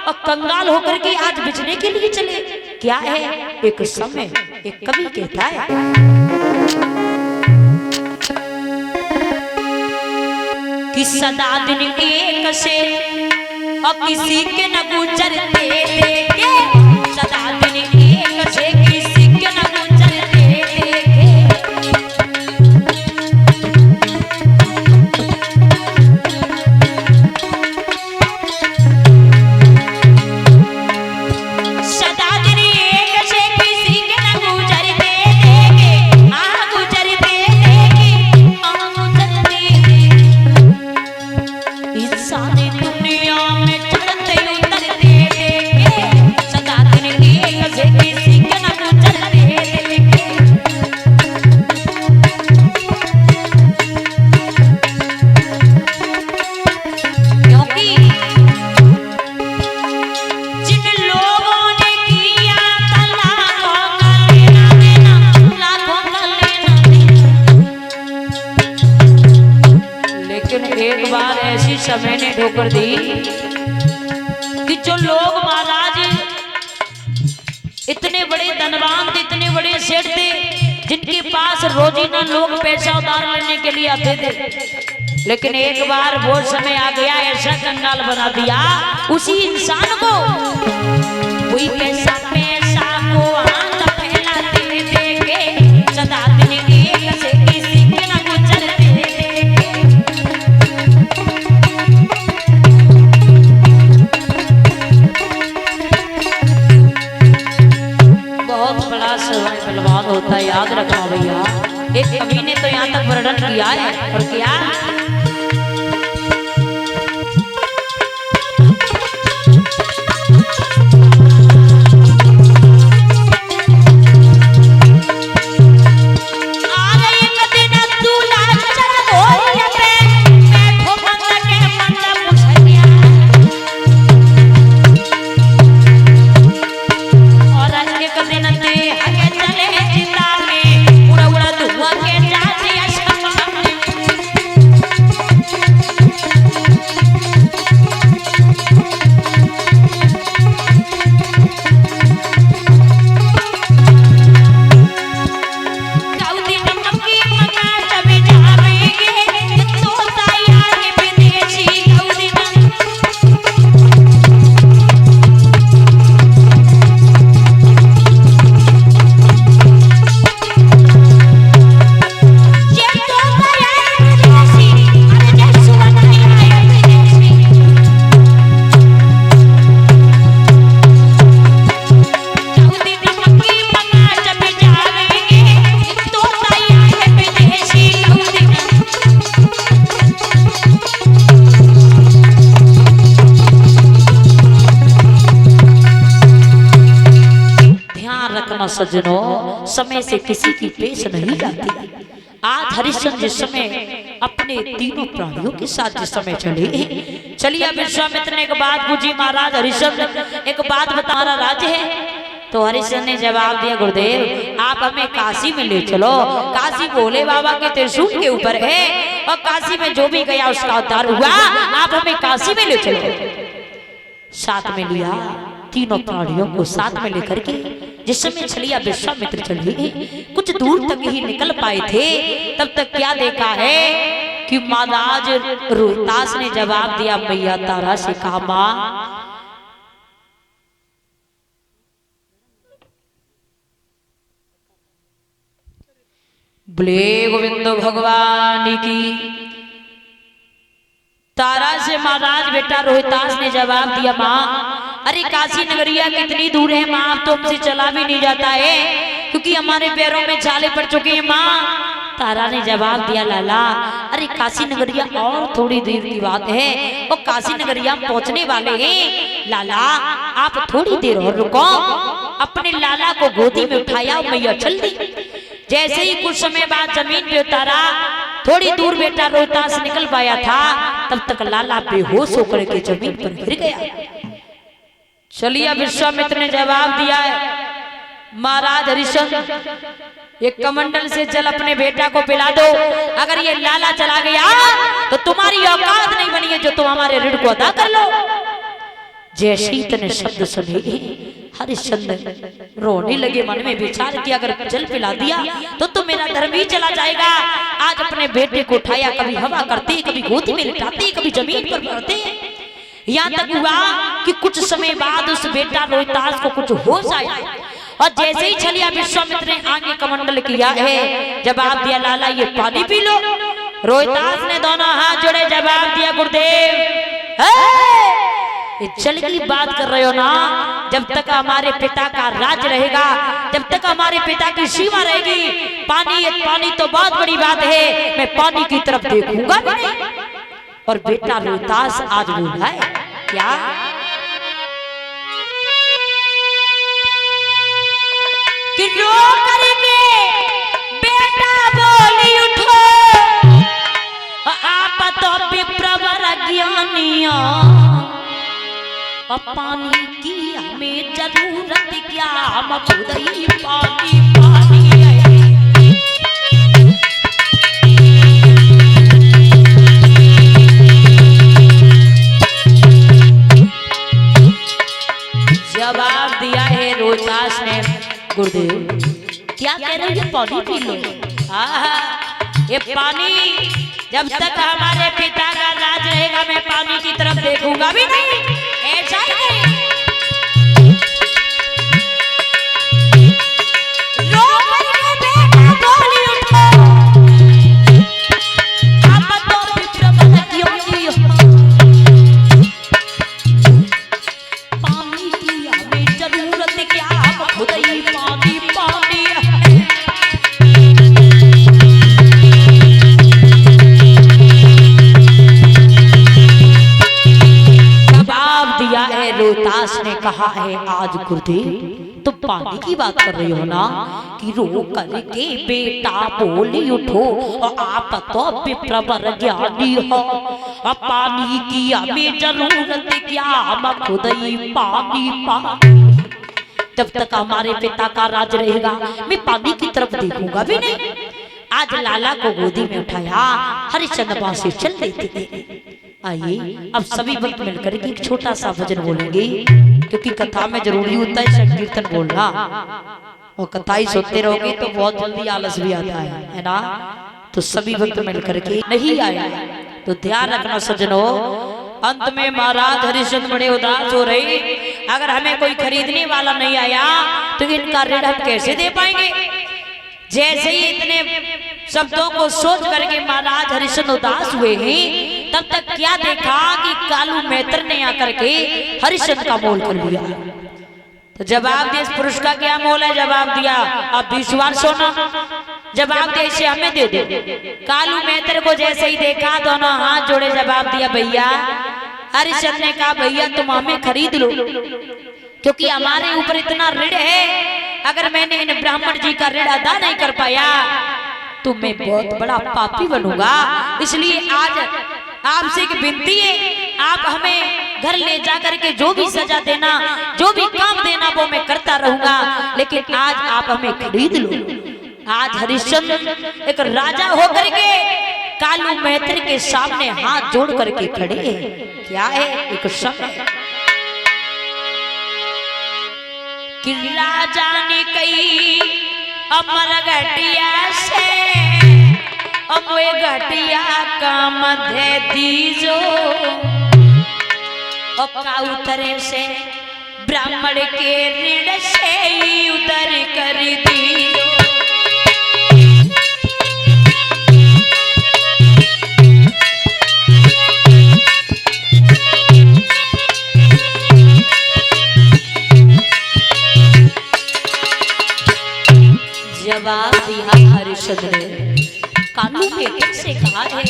S1: और कंगाल होकर के आज बिचने के लिए चले। क्या है? एक समय। एक कवि कहता है, कि सदा दिन एक से और किसी के न गुजरते देखे, सदा दिन एक से किसी के न गुजरते देखे। सदा दिन एक से किसी के न गुजरते देखे, हाँ गुजरते देखे, हाँ गुजरते देखे। इंसान दुनिया में चढ़ते उतरते देखे, सदा दिन एक से किसी के न गुजरते देखे। क्योंकि जिन लोगों ने किया था लाखों का लेना देना, लाखों का लेना देना, लेकिन एक बार ऐसी समय ने ठोकर दी कि जो लोग महाराज इतने बड़े धनवान थे, इतने बड़े सेठ थे, जिनके पास रोजीना लोग पैसा उधार लेने के लिए आते थे, लेकिन एक बार वो समय आ गया, ऐसा कंगाल बना दिया उसी इंसान को। कोई कैसा पैसा को हाथ फैलाते देखे, सदा दिन एक से किसी के न गुजरते देखे। बहुत बड़ा समय बलवान होता है, याद रखना भैया। एक कवि ने तो यहाँ तक वर्णन किया है, और क्या? सज्जनों, समय से किसी की पेश नहीं जाती। आज हरिश्चंद्र जिस समय अपने तीनों प्राणियों के साथ जिस समय चलिए विश्वामित्र ने एक बात पूछी, महाराज हरिश्चंद्र एक बात बता, रहा राज्य है? तो हरिश्चंद्र ने जवाब दिया, गुरुदेव आप हमें काशी में ले चलो, काशी भोले बाबा के त्रिशूल के ऊपर है, और काशी में जो भी गया उसका उद्धार हुआ, आप हमें काशी में ले चलो। साथ में लिया, तीनों प्राणियों को साथ में लेकर के जिस समय चलिया विश्वामित्र चले, कुछ दूर तक ही निकल पाए थे, तब तक क्या देखा है कि महाराज रोहतास ने जवाब दिया, मैया तारा से कहा, मां बोले गोविंद भगवान की। तारा से महाराज बेटा रोहितास ने जवाब दिया, मां अरे काशी नगरिया कितनी दूर है मां, अब तो हमसे चला भी नहीं जाता है, क्योंकि हमारे पैरों में छाले पड़ चुके हैं मां। तारा ने जवाब दिया, लाला अरे काशी नगरिया और थोड़ी देर की बात है, वो काशी नगरिया पहुंचने वाले हैं। लाला आप थोड़ी देर और रुको। अपने लाला को गोदी में उठाया, मैया चल दी। जैसे ही कुछ समय बाद जमीन पे उतारा, थोड़ी दूर बेटा रोहतास निकल पाया था, तब तक लाला बेहोश होकर के जमीन पर गिर गया। चलिए विश्वामित्र ने जवाब दिया है, महाराज हरिश्चंद्र एक कमंडल से जल अपने बेटा को पिला दो। अगर ये लाला चला गया तो तुम्हारी औकात नहीं बनी है जो तुम हमारे ऋण को अदा कर लो। जैसे ही इतने शब्द सुने हरिश्चंद्र रोने लगे, मन में विचार किया अगर जल पिला दिया तो मेरा धर्म ही चला जाएगा। आज अपने बेटे को उठाया, कभी हवा करते, कभी गोदी में लिटाते, कभी जमीन पर पड़ते। यहाँ तक हुआ कि कुछ समय बाद उस बेटा रोहतास को कुछ होश आया, और जैसे ही छलिया विश्वामित्र ने आगे कमंडल किया है, जवाब दिया, लाला ये पानी पी लो। रोहतास ने दोनों हाथ जोड़े जवाब दिया, गुरुदेव ये जल की बात कर रहे हो ना, जब तक हमारे पिता का राज रहेगा, जब तक हमारे पिता की सीमा रहेगी, पानी तो बहुत बड़ी बात है, मैं पानी की तरफ देखूंगा नहीं। और बेटा रोहतास आज बोला है क्या, कि रो करके बेटा बोली उठो, आप तो विप्रवर ज्ञानिया, पानी की हमें जरूरत क्या, हम खुद ही पानी पानी है। जवाब दिया है रोहतास ने, गुरुदेव क्या कह रहे हो, ये पानी पी लो। ये पानी जब तक हमारे पिता का राज रहेगा, मैं पानी की तरफ देखूंगा भी नहीं, ऐसा ही नहीं। रो करके बेटा बोली उठो, अब तो विप्रवर ज्ञानी हो, पानी की हमें जरूरत क्या, हम खुद ही पानी पानी है। रोहतास ने कहा है, आज गुरुदेव तो पानी की बात कर रही हो ना, कि रो करके बेटा बोली उठो, और आप तो विप्रवर ज्ञानी हो, और पानी की हमें जरूरत क्या, हम खुद ही पानी पानी। जब तक हमारे पिता का राज रहेगा, मैं पानी की तरफ देखूंगा भी नहीं। आज लाला को गोदी में उठाया, हरिश्चंद्र वहां से चल देते थे। आइए अब सभी भक्त मिलकर के एक छोटा सा भजन बोलेंगे, क्योंकि कथा में जरूरी होता है संकीर्तन बोलना, और कथा ही सुनते रहोगे तो बहुत जल्दी आलस भी आता है ना। तो सभी भक्त मिलकर के नहीं आया तो ध्यान रखना सज्जनों, अंत में महाराज हरिश्चंद्र बड़े उदास हो रहे, अगर हमें कोई खरीदने वाला नहीं आया तो इनका ऋण हम कैसे दे पाएंगे। जैसे ही इतने शब्दों को सोच करके महाराज हरिश्चंद्र उदास हुए हैं, तब तक क्या देखा कि कालू मैत्र ने आकर के हरिश्चंद्र का मोल कर लिया। तो जवाब दिया, इस पुरुष का क्या मोल है, जवाब दिया अब 20 बार सोना, जवाब दिया इसे हमें दे दो। कालू मैत्र को जैसे ही देखा, दोनों हाथ जोड़े जवाब दिया, भैया। हरिश्चंद्र ने कहा, भैया तुम हमें खरीद लो, क्योंकि हमारे ऊपर इतना ऋण है, अगर मैंने इन ब्राह्मण जी का ऋण अदा नहीं कर पाया तो मैं बहुत बड़ा पापी बनूंगा। इसलिए आज आपसे एक विनती है, आप हमें घर ले जाकर के जो भी सजा देना, जो भी काम देना, वो मैं करता रहूंगा, लेकिन आज आप हमें खरीद लो। आज हरिश्चंद्र एक राजा होकर के कालू मैत्र के सामने हाथ जोड़ करके खड़े हैं। क्या है, एक शब्द कि राजा ने कही अमर घटिया से, अमोए घटिया का मध्य दीजो, और का उतरे से ब्राह्मण के ऋण से उतर कर दीजो। जवाब दिया हरिश्चंद्र ने, कालू बेटे से कहा है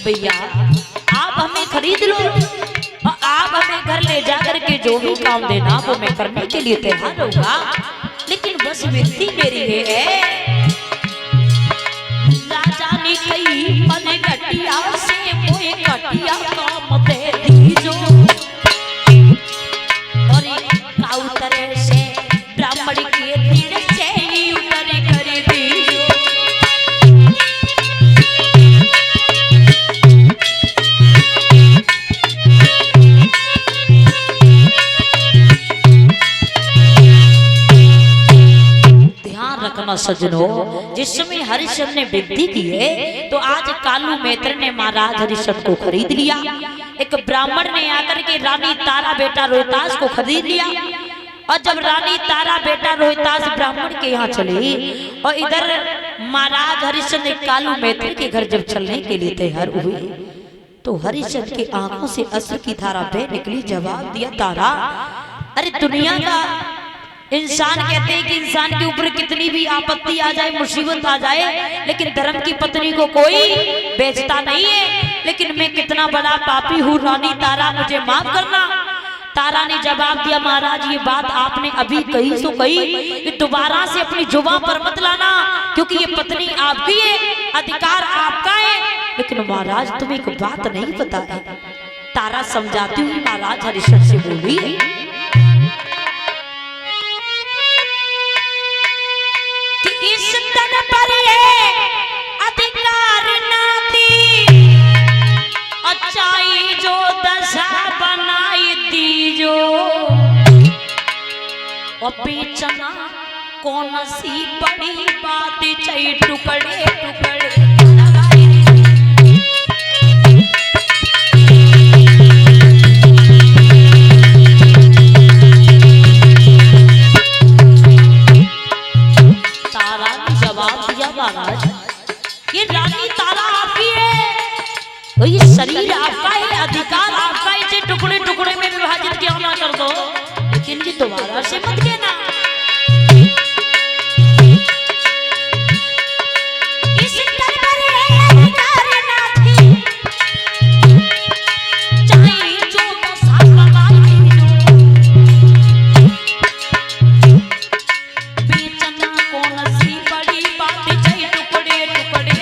S1: भैया आप हमें खरीद लो और आप हमें घर ले जा करके जो भी काम देना वो मैं करने के लिए तैयार होगा, लेकिन बस विनती मेरी है राजा ने कही मन घटिया से मोए घटिया काम दे दीजो और काउतर से ब्राह्मण के तीर से ही उतर कर दीजो। सजनों जिस समय हरिश्चंद्र ने विनती की है तो आज कालू मेत्र ने महाराज हरिश्चंद्र को खरीद लिया। एक ब्राह्मण ने आकर के रानी तारा बेटा रोहितास को खरीद लिया और जब रानी तारा बेटा रोहितास ब्राह्मण के यहाँ चले और इधर महाराज हरिश्चंद्र कालू मेत्र के घर जब चलने के लिए तैयार हुए तो हरिश्चंद्र की आंखों से अश्रु की धारा बह निकली। जवाब दिया तारा अरे दुनिया का इंसान कहते हैं कि इंसान के ऊपर कितनी भी आपत्ति आ जाए मुसीबत आ जाए लेकिन धर्म की पत्नी को कोई बेचता नहीं है, लेकिन मैं कितना बड़ा पापी हूँ रानी तारा मुझे माफ करना। तारा ने जवाब दिया महाराज ये बात आपने अभी कही सो कही, ये दोबारा से अपनी जुबान पर मत लाना क्योंकि ये पत्नी आपकी है, अधिकार आपका है। लेकिन महाराज तुम्हें एक बात नहीं पता है। तारा समझाती हुई महाराज हरिश्चंद्र से बोली इस तन पर ये अधिकार नाती अच्छाई जो दशा बनाई दीजो और बेचना कौन सी बड़ी बात चाहिए टुकड़े टुकड़े। ये रानी तारा आपकी है, ये शरीर आपका है, अधिकार आपका है, इसे टुकड़े टुकड़े में विभाजित क्यों ना कर दो, लेकिन ये दोबारा से मत कहना। इस घर पर अधिकार ना थी, चाहे जो दशा बनाई बेचना कौन सी बड़ी बात चाहिए टुकड़े टुकड़े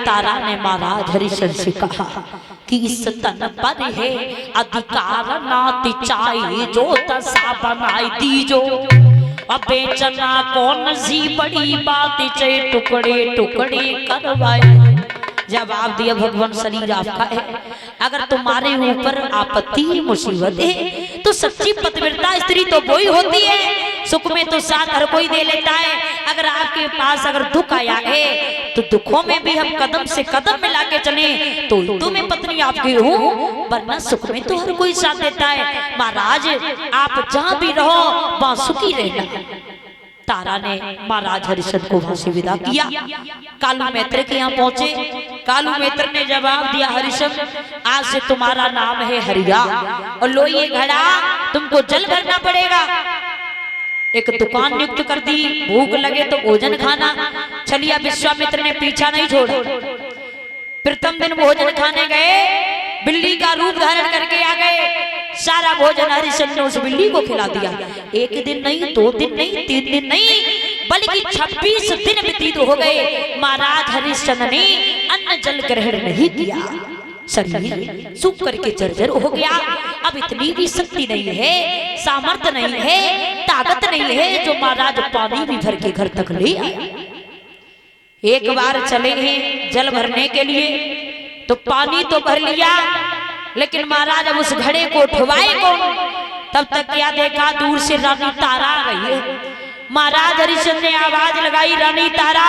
S1: तारा ने महाराज हरिश्चंद्र से कहा कि इस तन पर है अधिकार नाती चाहिए जो दशा बनाई दीजो अब बेचना कौन सी बड़ी बात चाहिए टुकड़े टुकड़े करवाए। जवाब दिया भगवान शरीर आपका है, अगर तुम्हारे ऊपर आपत्ति मुसीबत है तो सच्ची पतिव्रता स्त्री तो वही होती है, सुख में तो साथ हर कोई दे लेता है। अगर आपके पास अगर दुख आया है तो दुखों में भी हम कदम से कदम मिला के चले तो मैं पत्नी आपकी हूँ, वरना सुख में तो हर कोई साथ देता है। महाराज आप जहाँ भी रहो वहाँ सुखी रहना। तारा ने महाराज हरिश्चंद्र को वहां से विदा किया। कालू मेत्र के यहाँ पहुंचे। कालू मेत्र ने जवाब दिया हरिश्चंद्र आज से तुम्हारा नाम है हरिया और लो ये घड़ा तुमको जल भरना पड़ेगा। एक दुकान नियुक्त कर दी, भूख लगे तो भोजन खाना। छलिया विश्वामित्र ने पीछा नहीं छोड़ा। प्रथम दिन भोजन खाने गए, बिल्ली का रूप धारण करके आ गए। सारा भोजन हरिश्चंद्र ने उस बिल्ली को खिला दिया। एक दिन नहीं, 2 दिन नहीं, 3 दिन नहीं, बल्कि 26 दिन व्यतीत हो गए। महाराज हरिश्चंद्र ने अन्न जल ग्रहण नहीं किया। शरीर सूख करके जर्जर हो गया। अब इतनी भी शक्ति नहीं है, सामर्थ्य नहीं है, ताकत नहीं है जो महाराज पानी भी भर के घर तक ले आए। एक बार चले हैं जल भरने के लिए तो पानी तो भर लिया, लेकिन महाराज अब उस घड़े को उठवाए कौन? तब तक क्या देखा दूर से रानी तारा आ रही है। महाराज हरिश्चंद्र ने आवाज लगाई, रानी तारा,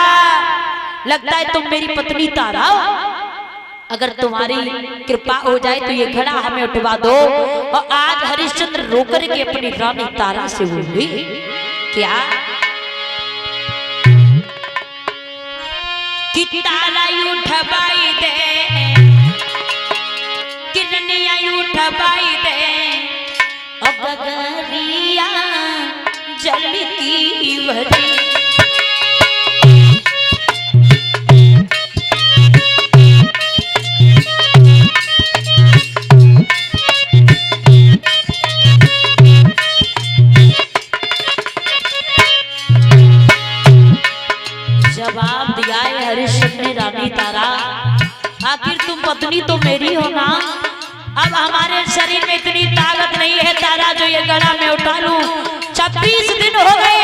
S1: लगता है तुम मेरी पत्नी तारा हो, अगर तुम्हारी कृपा हो जाए तो ये घड़ा हमें उठवा दो। और आज हरिश्चंद्र रोकर के अपनी रानी तारा से बोली, क्या कि तारा उठवाई दे किरनिया उठबाई दे गगरिया जल की भरी। जवाब दिया है हरिश्चंद्र ने रानी तारा, आखिर तुम पत्नी तो मेरी हो ना, अब हमारे शरीर में इतनी ताकत नहीं है तारा जो ये गला में उठा लूं। 26 दिन हो गए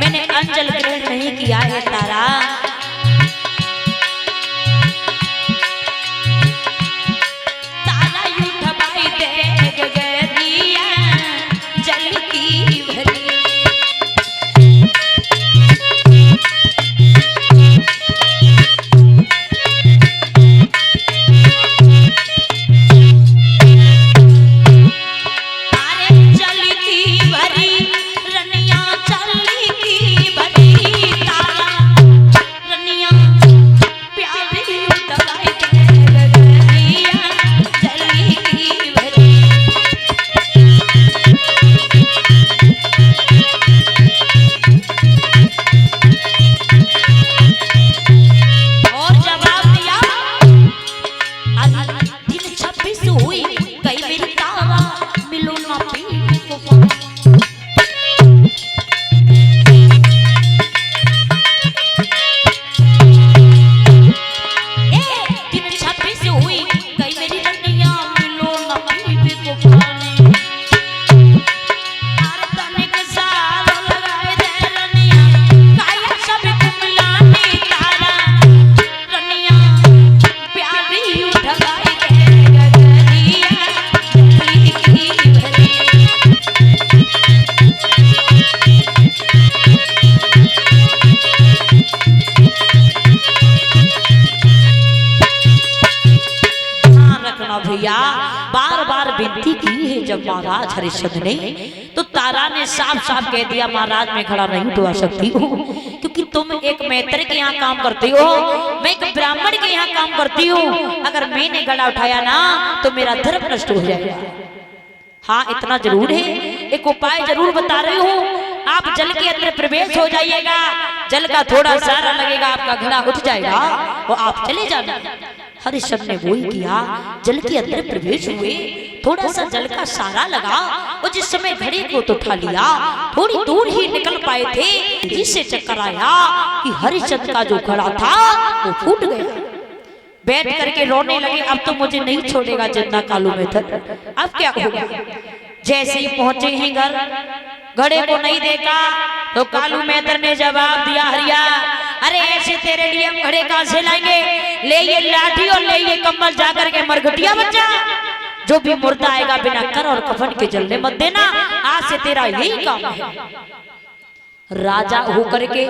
S1: मैंने अंजल ग्रहण नहीं किया है तारा। तारा उठबाई दे गगरिया जल की भरी। भैया बार बार विनती की है जब महाराज हरिश्चंद्र ने, तो तारा ने साफ साफ कह दिया महाराज मैं खड़ा नहीं उठवा सकती हूँ, क्योंकि तुम एक मैत्र के यहाँ काम करती हो, मैं एक ब्राह्मण के यहाँ काम करती हूँ। अगर मैंने गला उठाया ना तो मेरा धर्म नष्ट हो जाएगा। हाँ इतना जरूर है, एक उपाय जरूर बता रही हूँ, आप जल के अंदर प्रवेश हो जाइएगा, जल का थोड़ा सारा लगेगा आपका घड़ा उठ जाएगा और आप चले जाना। हरिश्चंद्र ने वही किया, जल के अंदर प्रवेश हुए, थोड़ा सा जल का सारा लगा और जिस समय घड़े को तो उठा लिया, थोड़ी दूर ही निकल पाए थे जिससे चक्कर आया कि हरिश्चंद्र का जो घड़ा था वो फूट गया। बैठ करके रोने लगे, अब तो मुझे नहीं छोड़ेगा जिंदा कालू मेथर, अब क्या होगा। जैसे ही पहुंचे हैं घर, घड़े को नहीं देखा तो कालू मेथर ने जवाब दिया हरिया अरे ऐसे तेरे लिए हम घड़े कहां से लाएंगे, ले ये लाठी और ले ये कम्बल जाकर के मरघटिया बच्चा, जो भी मुर्दा आएगा बिना कर और कफन के जलने मत देना, आज से तेरा यही काम है। राजा होकर के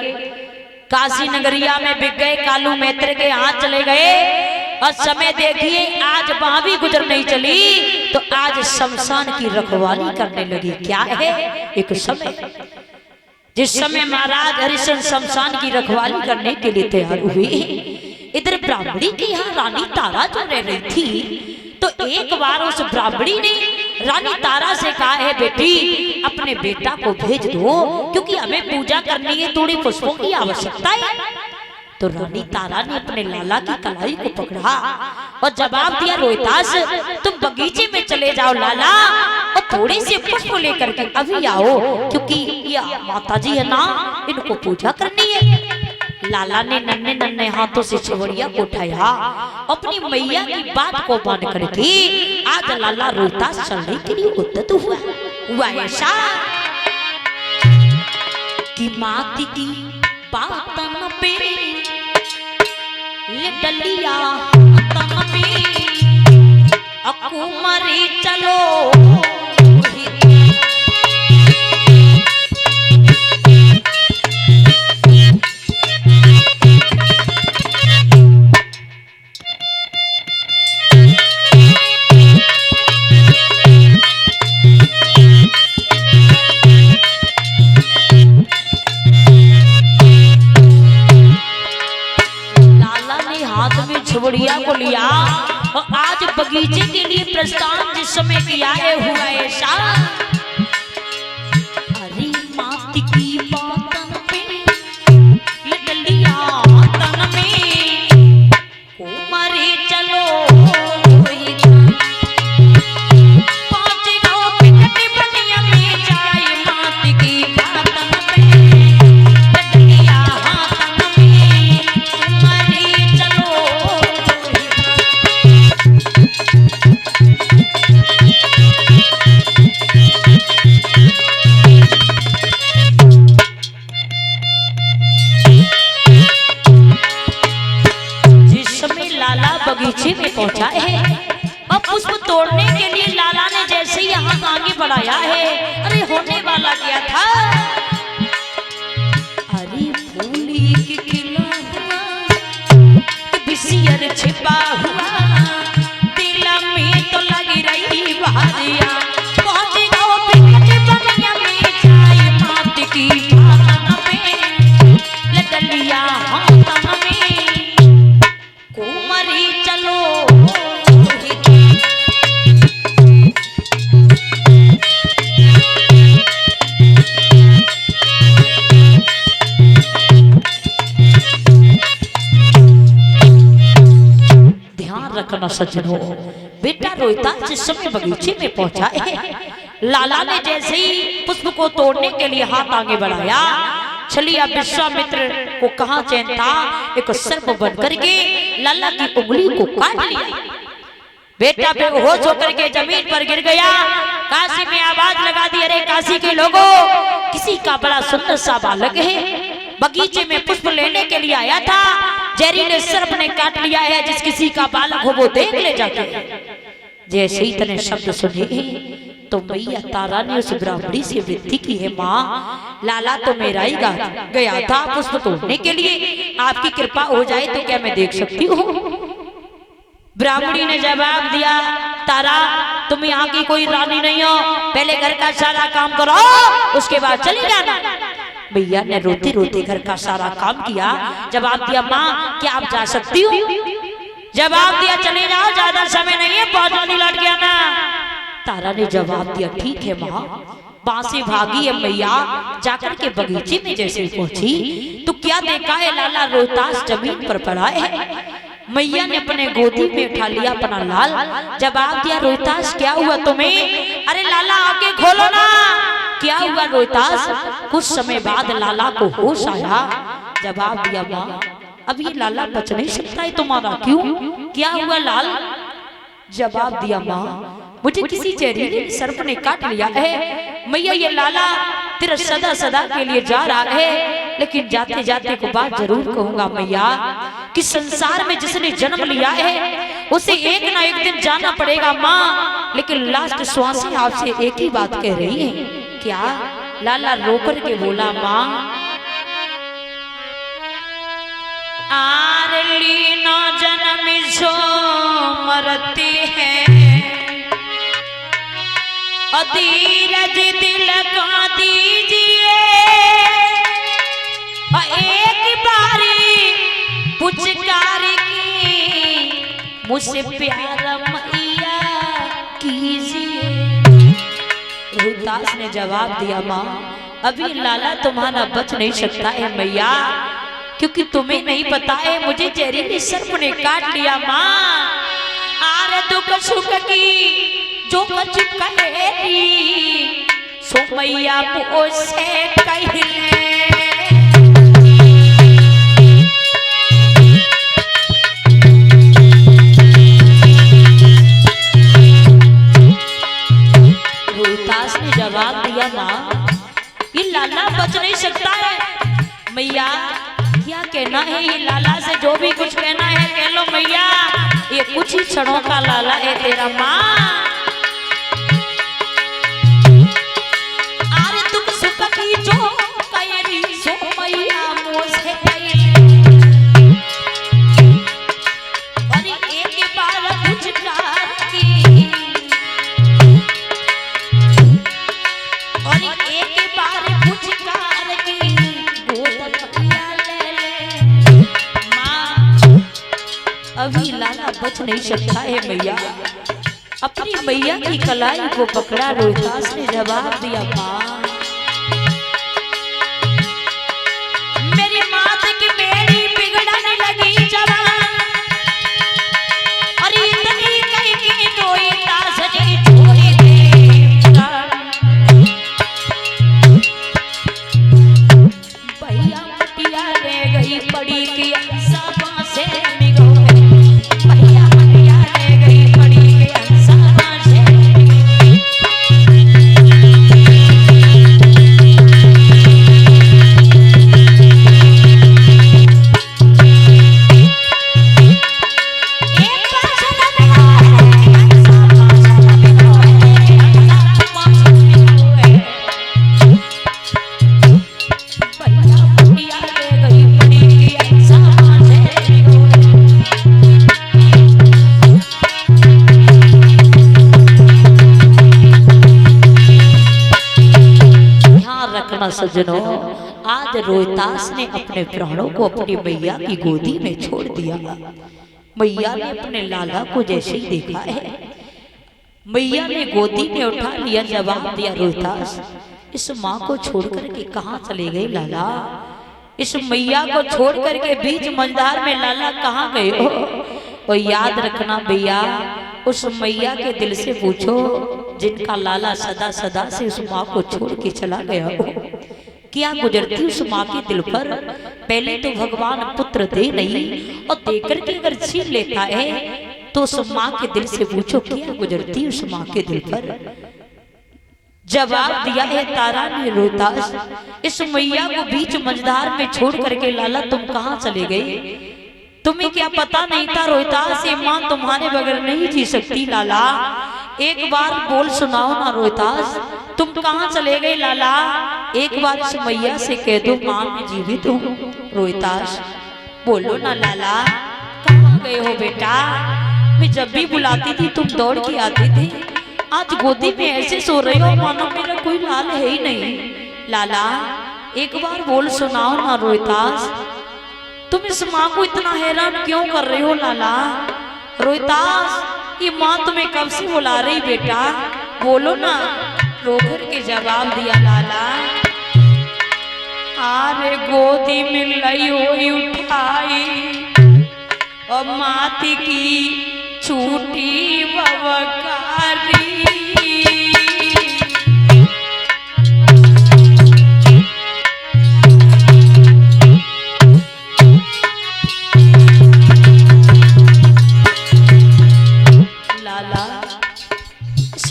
S1: काशी नगरिया में बिक गए, कालू मेत्र के हाथ चले गए और समय देखिए आज वहां भी गुजर नहीं चली तो आज शमशान की रखवाली करने लगी। क्या है एक समय, जिस समय महाराज हरिश्चंद्र शमशान की रखवाली करने के लिए तैयार हुए, इधर ब्राह्मणी की यहाँ रानी तारा जो रह रही थी, तो एक बार उस ब्राह्मणी ने रानी तारा से कहा है बेटी अपने बेटा को भेज दो क्योंकि हमें पूजा करनी है, थोड़ी पुष्पों की आवश्यकता है। तो रानी तारा ने अपने लाला की कलाई को पकड़ा और जवाब दिया रोहितास तुम बगीचे में चले जाओ लाला और थोड़े से पुष्प लेकर के अभी आओ, क्योंकि ये माताजी है ना इनको पूजा करनी है। लाला ने नन्हे नन्हे हाथों से छवड़िया को उठाया, अपनी मैया की बात को मान करके आज लाला रोहितास चलने के लिए उद्यत हुआ। ऐसा कि माती की बातन पे डलिया तन पे अकुमरी चलो छबड़िया को लिया और आज बगीचे के लिए प्रस्थान जिस समय किया है हुआ ऐसा, अरे माटी की बातन पे लडलिया तन में उमरे चलो बगीचे में पहुंचा है। अब पुष्प तोड़ने के लिए लाला ने जैसे ही यहाँ आगे बढ़ाया है, अरे होने वाला क्या था, अरे फूली की खिला हुआ बिसियर छिपा हुआ दिल में तो लगी रही बारिया, पहुंच गो बिकट बनिया में जाए माटी की बातन में लडलिया हाथन में कुमारी चलो। ध्यान रखना सज्जनों, बेटा रोहितास जिस समय बगीचे में पहुंचा है, लाला ने जैसे ही पुष्प को तोड़ने के लिए हाथ आगे बढ़ाया, छलिया विश्वामित्र को कहां चैन था, एक सर्प बन करके लाला की उंगली को काट लिया। बेटा बेहोश होकर के जमीन पर गिर गया। काशी में आवाज लगा दी, अरे काशी के लोगों, किसी का बड़ा सुंदर सा बालक है, बगीचे में पुष्प लेने के लिए आया था, जहरीले सर्प ने काट लिया है, जिस किसी का बालक हो वो देख ले जाके। जैसे ही तने शब्द सुने तो मैया तारा ने उस ब्राह्मणी से विनती की है, माँ लाला तो मेरा ही गया था पुष्प तोड़ने के लिए, आपकी कृपा हो जाए तो क्या मैं देख सकती हूँ। ब्राह्मणी ने जवाब दिया, तारा तुम यहाँ की कोई रानी नहीं हो, पहले घर का सारा काम करो उसके बाद चली जाना। भैया ने रोते रोते घर का सारा काम किया। जवाब दिया, माँ क्या आप जा सकती हो? जवाब दिया, चले जाओ, ज्यादा समय नहीं है, बहुत जल्दी लौट के आना। तारा ने जवाब दिया, ठीक है माँ। बांसी भागी है मैया, जाकर के बगीचे में जैसे पहुंची तो क्या देखा है, लाला रोहितास जमीन पर पड़ा है। मैया ने अपने गोदी में उठा लिया अपना लाल। जवाब दिया, रोहितास क्या हुआ तुम्हें? अरे लाला आके खोलो ना, क्या हुआ रोहितास? कुछ समय बाद लाला को होश आया। जवाब दिया, माँ अब ये लाला बच नहीं सकता है तुम्हारा, क्यों, क्या हुआ लाल? जवाब दिया, माँ मुझे किसी जहरीले सर्प ने काट लिया है। मैया ये लाला तेरा सदा सदा के लिए जा रहा है, लेकिन जाते जाते को बात जरूर कहूंगा मैया कि संसार में जिसने जन्म लिया है उसे एक ना एक दिन जाना पड़ेगा माँ, लेकिन लास्ट श्वास से आपसे एक ही बात कह रही है। क्या? लाला रोकर के बोला, माँ आर लीना जन्म सो मरते हैं, धीरज दिल का दीजिए, एक बारी पुचकार की मुझसे प्यार मैया कीजिए। रोहितास ने जवाब दिया, माँ अभी लाला तुम्हारा बच नहीं सकता है मैया, क्योंकि तुम्हें नहीं पता है मुझे जहरीले सर्प ने काट लिया। माँ आर दुख सुख की जो कछ कहेगी सो मैया मुझसे कह ले। रोहितास ने जवाब दिया, माँ ये लाला बच नहीं सकता है। मैया क्या कहना है, ये लाला से जो भी कुछ कहना है कह लो मैया, ये कुछ ही क्षणों का लाला है तेरा। माँ जो कयरी सो मैया मोसे और एक बार पुचकार की, और एक बार पुचकार की गोद मैया ले ले। माँ अभी लाला बच नहीं सकता है मैया। अपनी मैया की कलाई को पकड़ा रोहितास ने जवाब दिया, माँ मेरी मात की मेरी बिगड़ने लगी जवान, और इतनी कही कि रोहितास जी छोड़ी दे भैया मटिया ले गई पड़ी की सबा से मिगोए, भैया मटिया ले गई पड़ी की सबा से सज्जनों, आज रोहितास ने अपने प्राणों को अपनी मैया की गोदी में छोड़ दिया। मैया ने अपने लाला को जैसे ही देखा है, मैया ने गोदी में उठा लिया, जवाब दिया, रोहितास इस माँ को छोड़ करके कहाँ चले गए लाला? इस मैया को छोड़ करके बीच मंदार में लाला कहाँ गए हो? और याद रखना भैया, उस मैया के दिल से पूछो जिनका लाला सदा सदा से उस माँ को छोड़ के चला गया हो, क्या गुजरती उस माँ के दिल पर? पहले तो भगवान पुत्र दे नहीं, और देकर के अगर छीन लेता है तो उस माँ के दिल से पूछो क्या गुजरती उस माँ के दिल पर? जवाब दिया है तारा ने, रोहितास इस मैया को बीच मंझधार में छोड़ करके लाला तुम कहाँ चले गए? तुम्हें क्या पता नहीं था रोहितास, ये माँ तुम्हारे बगैर नहीं जी सकती लाला। एक बार बोल सुनाओ ना रोहितास, तुम कहाँ चले गए लाला? एक बार इस मैया से कह दो माँ मैं जीवित हूँ। रोहितास बोलो ना लाला, कहाँ गए हो बेटा? मैं जब भी बुलाती थी तुम दौड़ के आते थे, आज गोदी में ऐसे सो रहे हो मानो मेरा कोई लाल है ही नहीं। लाला एक बार बोल सुनाओ ना रोहितास, तुम इस माँ को इतना हैरान क्यों कर रहे हो लाला? रोहितास ये माँ तुम्हें कब से बुला रही बेटा, बोलो ना। रोकर के जवाब दिया लाला, आरे गोदी में लई हुई उठाई और माती की छूटी बवकारी,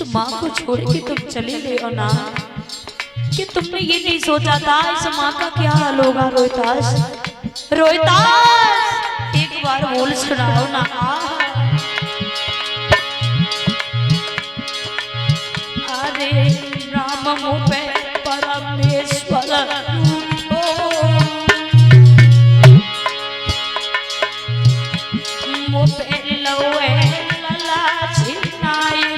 S1: माँ को छोड़ के तुम चले गए हो ना, कि तुमने ये नहीं सोचा था इस माँ का क्या हाल होगा? रोहितास रोहितास एक बार बोल सुनाओ ना। अरे राम मुझे परमेश्वर मुझे लवे लला छिनाए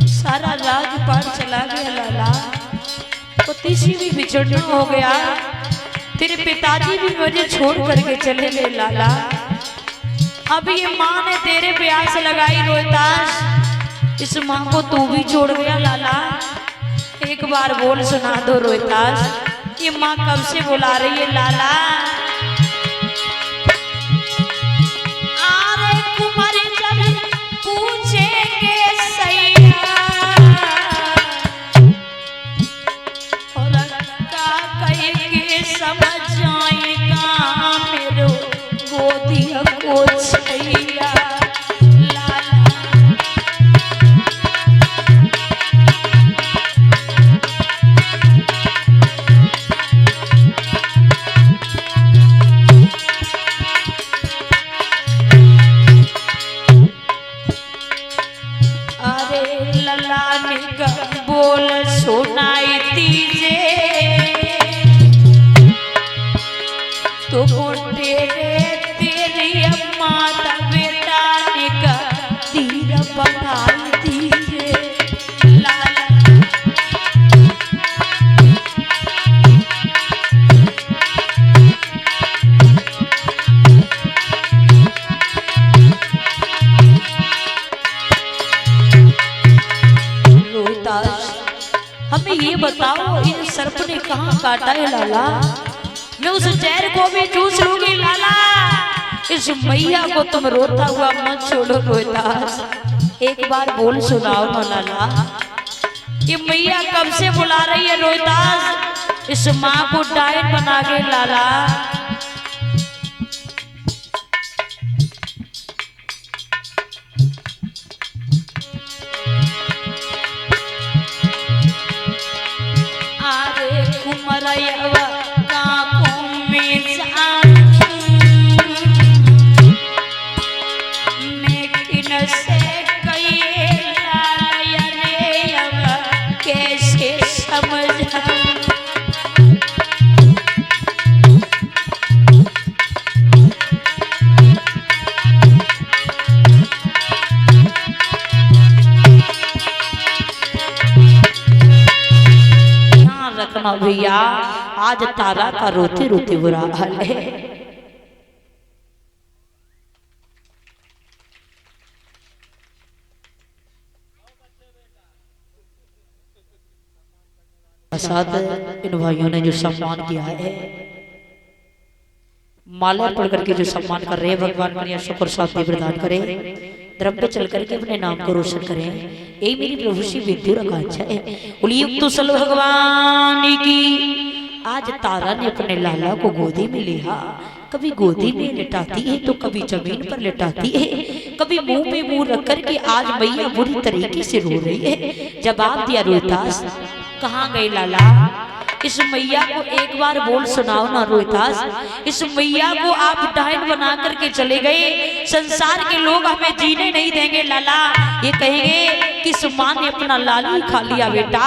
S1: सारा राजपाट चला गया लाला, पति भी बिछड़ना हो गया, तेरे पिताजी भी मुझे छोड़ करके चले गए लाला। अब ये माँ ने तेरे प्यास लगाई रोहितास, इस माँ को तू भी छोड़ गया लाला। एक बार बोल सुना दो रोहितास, ये माँ कब से बुला रही है लाला? आरे कुमारी जब पूछेंगे सैया और का कहेंगे समझ जाएगा मेरो गोदिया को छैया लाला। अरे लला ने बोल सुनाई दीजे सर्प ने कहाँ काटा है लाला, मैं उस जहर को भी चूस लूंगी लाला। इस मैया को तुम रोता हुआ मत छोड़ो रोहिदास, एक बार बोल सुनाओ ना लाला। ये मैया कब से बुला रही है रोहिदास, इस माँ को डायन बना के लाला। भैया आज तारा का रोते रोते बुरा हाल है। साथ इन भाइयों ने जो सम्मान किया है, माला पढ़ करके जो सम्मान कर रहे हैं, भगवान करिया शुक्र शांति प्रदान करें, धर्म पे चल करके अपने नाम को रोशन करें। यही मेरी प्रभु श्री विद्यु रखा है। बोलिए तो सल भगवान की। आज तारा ने अपने लाला को गोदी में लिया, कभी गोदी में लिटाती है तो कभी जमीन पर लिटाती है, कभी मुंह में मुंह रख करके आज मैया बुरी तरीके से रो रही है। जवाब दिया रोहिदास, कहाँ गए लाला? इस मैया को एक बार बोल सुनाओ ना रोहिदास। इस मैया को आप डायन बना करके चले गए, संसार के लोग हमें जीने नहीं देंगे लाला। ये कहेंगे कि इस माँ ने अपना लाली खा लिया बेटा।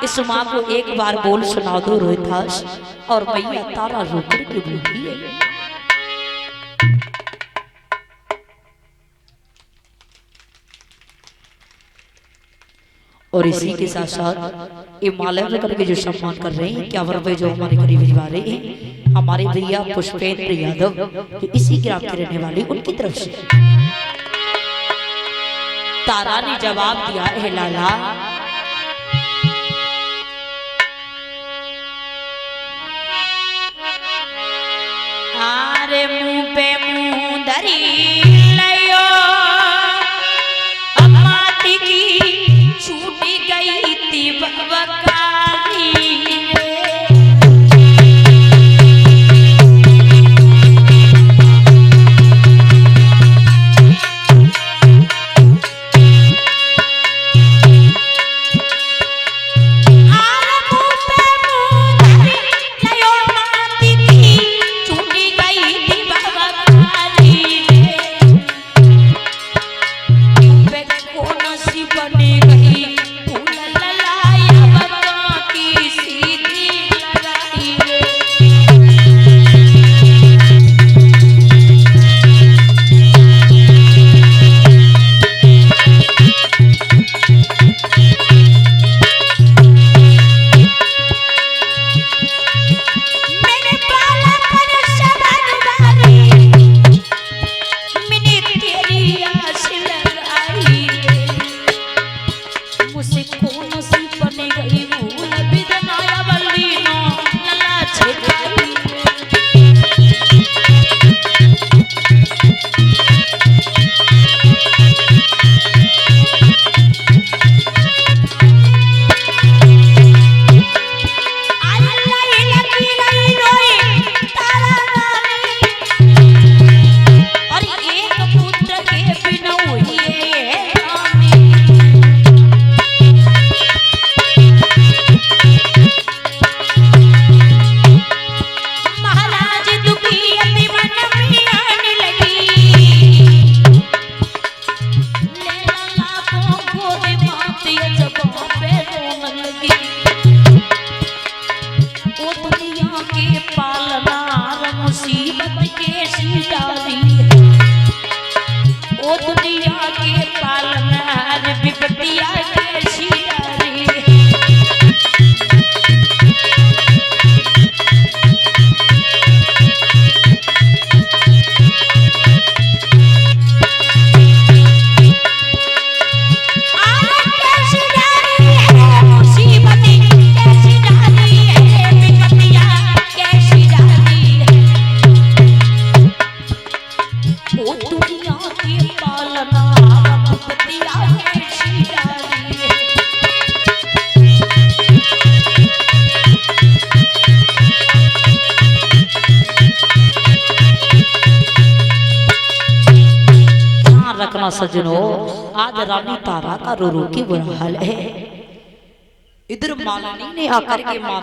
S1: इस माँ को एक बार बोल सुना दो रोहिदास। और मैया तारा रो करके बोली है, और इसी के साथ साथ ये माला करके जो सम्मान कर रहे हैं, क्या रुपए जो हमारे करीब भिजवा रहे हैं हमारे भैया पुष्पेंद्र यादव, जो इसी ग्राम के रहने वाले, उनकी तरफ से। तारा ने जवाब दिया है लाला, आरे मुंह पे मुंह धरी छूटी गई थी बबकारी रखना सजनो, आज रानी तारा का रो रो के बुरा हाल है। इधर मालिनी ने आकर के मार